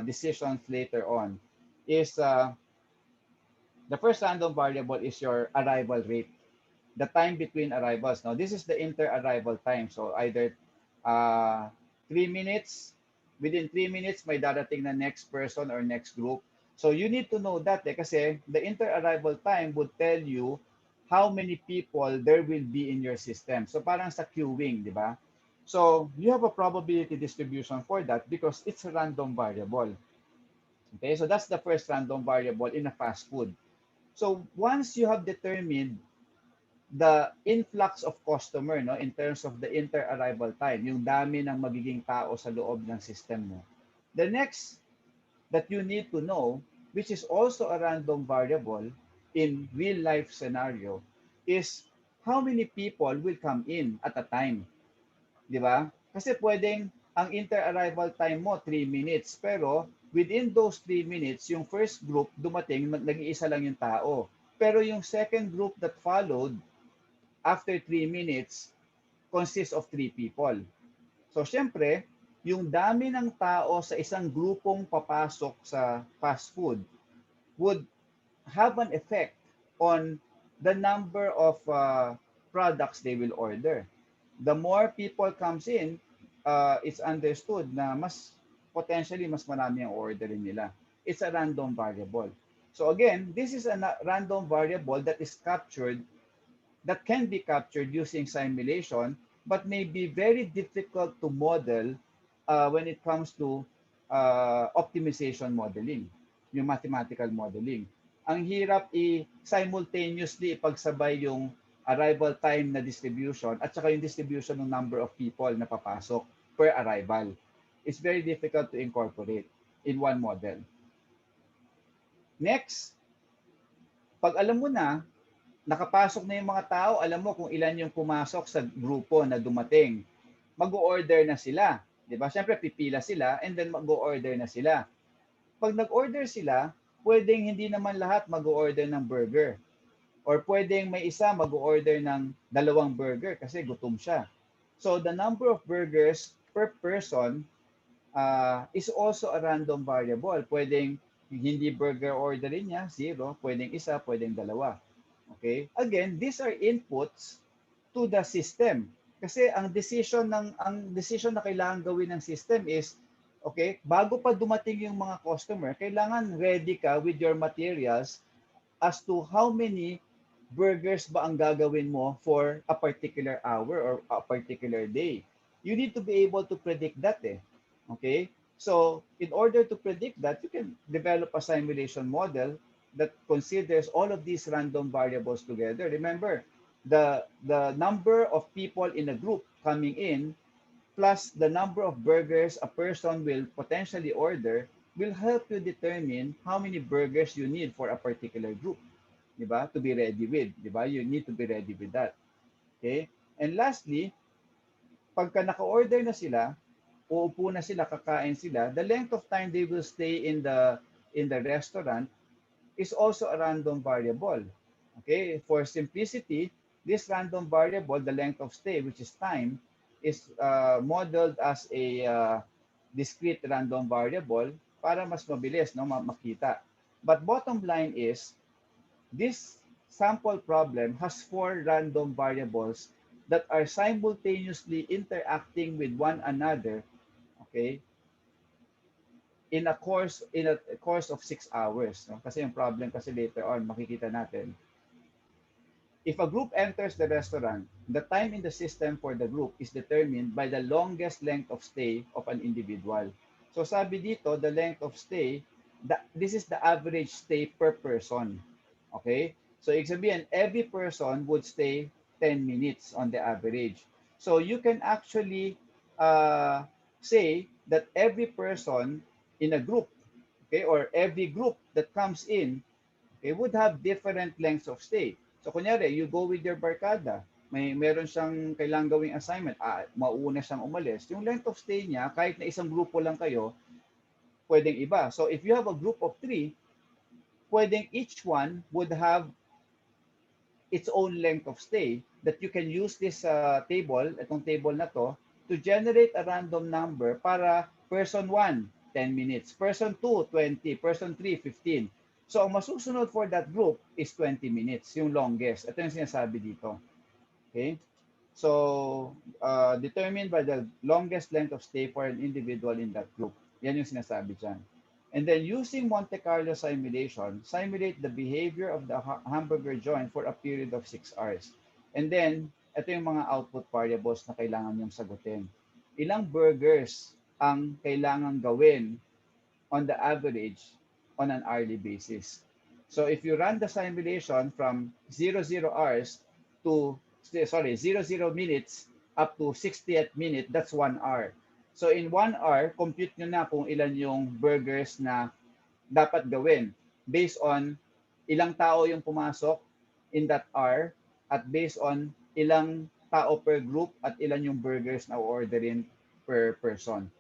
decisions later on is the first random variable is your arrival rate, the time between arrivals. Now this is the inter-arrival time. So either 3 minutes. Within 3 minutes, may darating na next person or next group. So you need to know that kasi the inter-arrival time would tell you how many people there will be in your system. So parang sa queuing, di ba? So you have a probability distribution for that because it's a random variable. Okay, so that's the first random variable in a fast food. So once you have determined the influx of customer in terms of the inter-arrival time, yung dami ng magiging tao sa loob ng system mo. The next that you need to know, which is also a random variable in real life scenario, is how many people will come in at a time. Di ba? Kasi pwedeng ang inter-arrival time mo 3 minutes, pero within those 3 minutes, yung first group dumating, nag-iisa lang yung tao. Pero yung second group that followed, after 3 minutes, consists of 3 people. So, syempre, yung dami ng tao sa isang grupong papasok sa fast food would have an effect on the number of products they will order. The more people comes in, it's understood na potentially mas marami ang orderin nila. It's a random variable. So again, this is a random variable that can be captured using simulation, but may be very difficult to model when it comes to optimization modeling, yung mathematical modeling. ang hirap simultaneously ipagsabay yung arrival time na distribution at saka yung distribution ng number of people na papasok per arrival. It's very difficult to incorporate in one model. Next, pag alam mo na, nakapasok na yung mga tao, alam mo kung ilan yung pumasok sa grupo na dumating, mag-o-order na sila. Diba? Siyempre, pipila sila and then mag-o-order na sila. Pag nag-order sila, pwedeng hindi naman lahat mag-o-order ng burger. Or pwedeng may isa mag-o-order ng 2 burger kasi gutom siya. So the number of burgers per person is also a random variable. Pwedeng hindi burger orderin niya, 0. Pwedeng isa, pwedeng 2. Okay? Again, these are inputs to the system. Kasi ang decision na kailangan gawin ng system is, okay, bago pa dumating yung mga customer, kailangan ready ka with your materials as to how many burgers ba ang gagawin mo for a particular hour or a particular day. You need to be able to predict that Okay? So, in order to predict that, you can develop a simulation model that considers all of these random variables together. Remember, the number of people in a group coming in plus the number of burgers a person will potentially order will help you determine how many burgers you need for a particular group, diba? To be ready with, diba? You need to be ready with that. Okay? And lastly, pagka naka-order na sila, uupo na sila, kakain sila, the length of time they will stay in the restaurant is also a random variable. Okay? For simplicity, this random variable, the length of stay, which is time, is modeled as a discrete random variable para mas mabilis makita. But bottom line is, this sample problem has 4 random variables that are simultaneously interacting with one another, okay, in a course of 6 hours. No? Kasi yung problem kasi later on, makikita natin. If a group enters the restaurant, the time in the system for the group is determined by the longest length of stay of an individual. So sabi dito, the length of stay, this is the average stay per person. Okay? So ibig sabihin, every person would stay 10 minutes on the average. So you can actually say that every person in a group, okay, or every group that comes in, okay, would have different lengths of stay. So kunyari, you go with your barkada, meron siyang kailangang gawing assignment, mauuna siyang umalis. Yung length of stay niya, kahit na isang grupo lang kayo, pwedeng iba. So if you have a group of 3, pwedeng each one would have its own length of stay that you can use this table, itong table na to generate a random number para person 1, 10 minutes, person 2, 20, person 3, 15. So, ang masusunod for that group is 20 minutes, yung longest. Ito yung sinasabi dito. Okay? So, determined by the longest length of stay for an individual in that group. Yan yung sinasabi dyan. And then using Monte Carlo simulation, simulate the behavior of the hamburger joint for a period of 6 hours. And then, ito yung mga output variables na kailangan niyong sagutin. Ilang burgers ang kailangan gawin on the average on an hourly basis. So if you run the simulation from 00 hours to, 00 minutes up to 60th minute, that's 1 hour. So in 1 hour, compute nyo na kung ilan yung burgers na dapat gawin based on ilang tao yung pumasok in that hour at based on ilang tao per group at ilan yung burgers na orderin per person.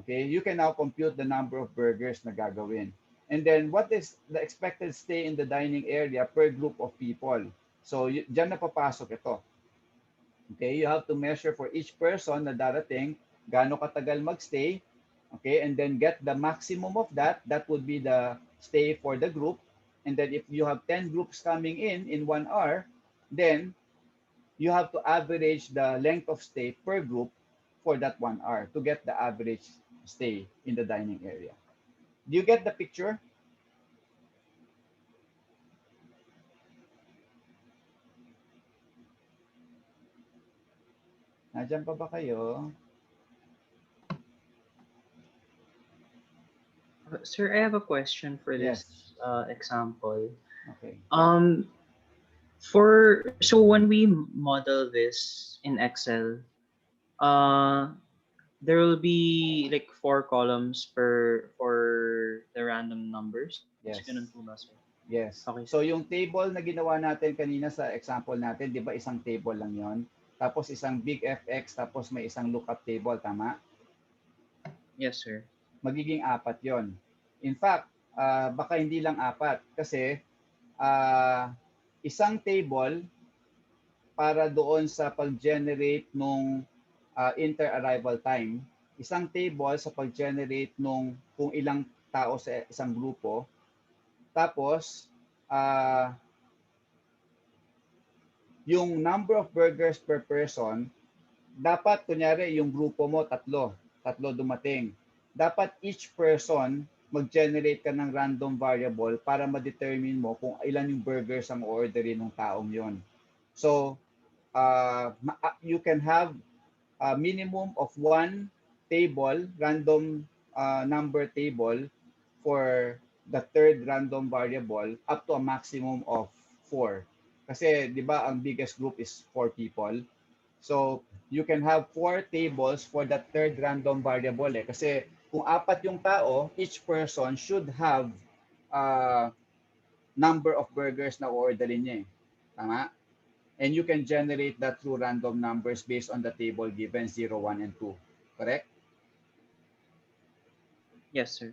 Okay, you can now compute the number of burgers na gagawin. And then what is the expected stay in the dining area per group of people? So dyan na papasok ito. Okay, you have to measure for each person na darating gaano katagal magstay. Okay, and then get the maximum of that. That would be the stay for the group. And then if you have 10 groups coming in 1 hour, then you have to average the length of stay per group for that 1 hour to get the average stay in the dining area. Do you get the picture? Nandiyan pa ba kayo? Sir, I have a question for Yes. this example. Okay. So when we model this in Excel, uh, there will be like 4 columns for the random numbers. Yes. Ganun po ba, sir? Yes. Okay, So sir. yung table na ginawa natin kanina sa example natin, 'di ba isang table lang 'yon? Tapos isang big FX, tapos may isang lookup table, tama? Yes, sir. Magiging apat 'yon. In fact, baka hindi lang apat kasi ah, isang table para doon sa pag-generate nung inter-arrival time, isang table sa pag-generate nung kung ilang tao sa isang grupo, tapos ah, yung number of burgers per person, dapat kunyari yung grupo mo tatlo dumating. Dapat each person mag-generate ka ng random variable para ma-determine mo kung ilan yung burgers ang orderin ng taong yon. So, you can have a minimum of one table, random number table for the third random variable up to a maximum of 4. Kasi 'di ba ang biggest group is 4 people. So you can have 4 tables for the third random variable kasi kung apat yung tao, each person should have number of burgers na orderin niya. Tama? And you can generate that through random numbers based on the table given 0, 1, and 2. Correct? Yes, sir.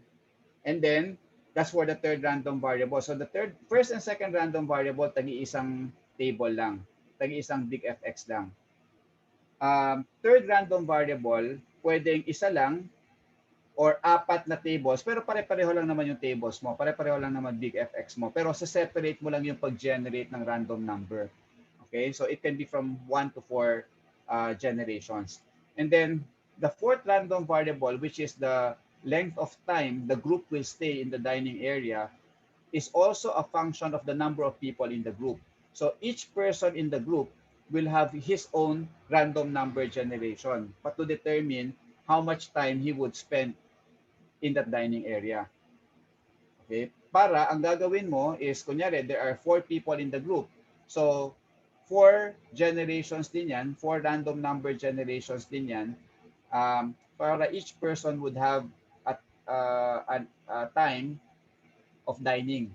And then, that's for the third random variable. So the first and second random variable, tagi-isang table lang. Tagi-isang big FX lang. Third random variable, pwedeng isa lang or apat na tables, pero pare-pareho lang naman yung tables mo. Pare-pareho lang naman big FX mo. Pero sa-separate mo lang yung pag-generate ng random number. Okay? So it can be from 1 to 4 generations. And then, the fourth random variable, which is the length of time the group will stay in the dining area, is also a function of the number of people in the group. So each person in the group will have his own random number generation but to determine how much time he would spend in that dining area. Okay? Para ang gagawin mo is, kunyari, there are 4 people in the group. So, 4 generations din yan, 4 random number generations din yan, para each person would have a time of dining.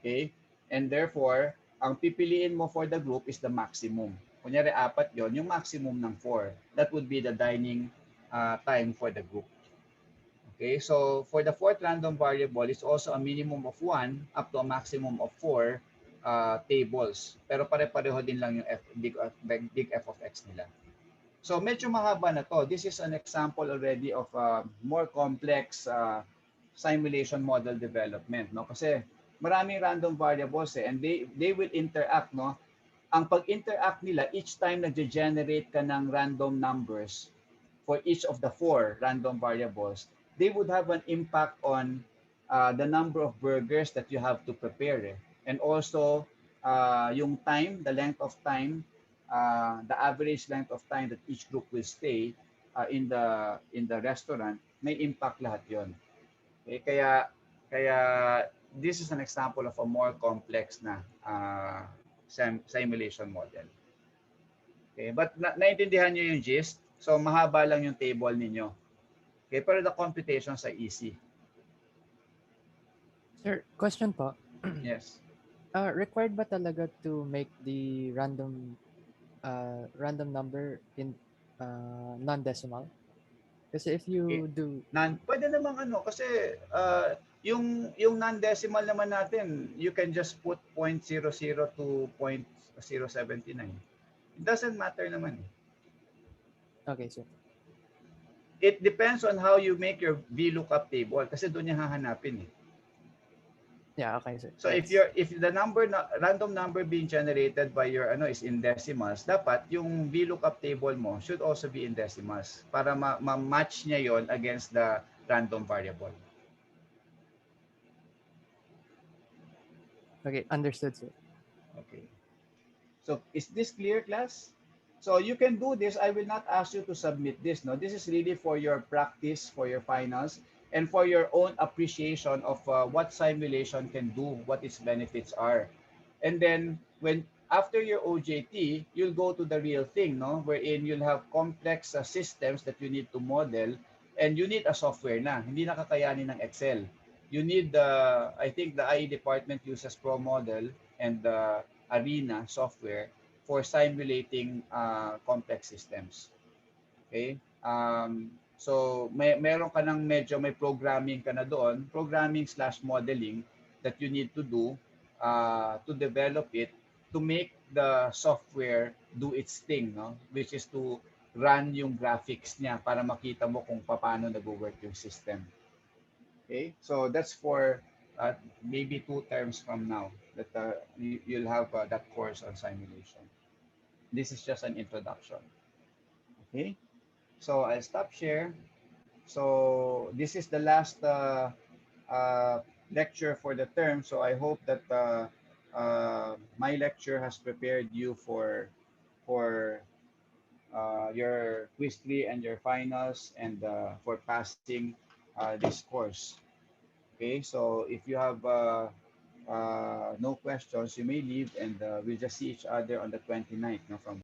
Okay? And therefore, ang pipiliin mo for the group is the maximum. Kunyari, 4 yon, yung maximum ng 4. That would be the dining time for the group. Okay, so for the fourth random variable, it's also a minimum of 1 up to a maximum of 4 tables. Pero pare-pareho din lang yung big F of X nila. So medyo mahaba na to. This is an example already of more complex simulation model development, no? Kasi maraming random variables and they will interact, no? Ang pag-interact nila, each time nag-generate ka ng random numbers for each of the 4 random variables, they would have an impact on the number of burgers that you have to prepare. And also, yung time, the length of time, the average length of time that each group will stay in the restaurant, may impact lahat yon. Okay, kaya this is an example of a more complex na simulation model. Okay, but naintindihan niyo yung gist? So mahaba lang yung table ninyo. Okay, pero the computations are easy. Sir, question po. Yes. Required ba talaga to make the random number in non-decimal? Kasi if you do Pwede namang kasi yung non-decimal naman natin, you can just put 0.00 to 0.079. It doesn't matter naman. Okay, sir. It depends on how you make your VLOOKUP table kasi doon niya hahanapin. Yeah, okay, sir. So if the random number being generated by your is in decimals, dapat yung VLOOKUP table mo should also be in decimals para ma-match niya yon against the random variable. Okay, understood, sir. Okay. So is this clear, class? So you can do this. I will not ask you to submit this. No, this is really for your practice, for your finals. and for your own appreciation of what simulation can do, what its benefits are. And then when after your OJT, you'll go to the real thing, no? Wherein you'll have complex systems that you need to model, and you need a software na. Hindi na kakayanin ng Excel. You need I think the IE department uses ProModel and the Arena software for simulating complex systems. Okay? So meron ka ng medyo may programming ka na doon, programming/modeling that you need to do to develop it to make the software do its thing, no? Which is to run yung graphics niya para makita mo kung paano nag-work yung system. Okay? So that's for maybe 2 terms from now that you'll have that course on simulation. This is just an introduction. Okay? So I'll stop share. So this is the last lecture for the term. So I hope that my lecture has prepared you for your quiz 3 and your finals, and for passing this course. Okay, so if you have no questions, you may leave, and we'll just see each other on the 29th, no, from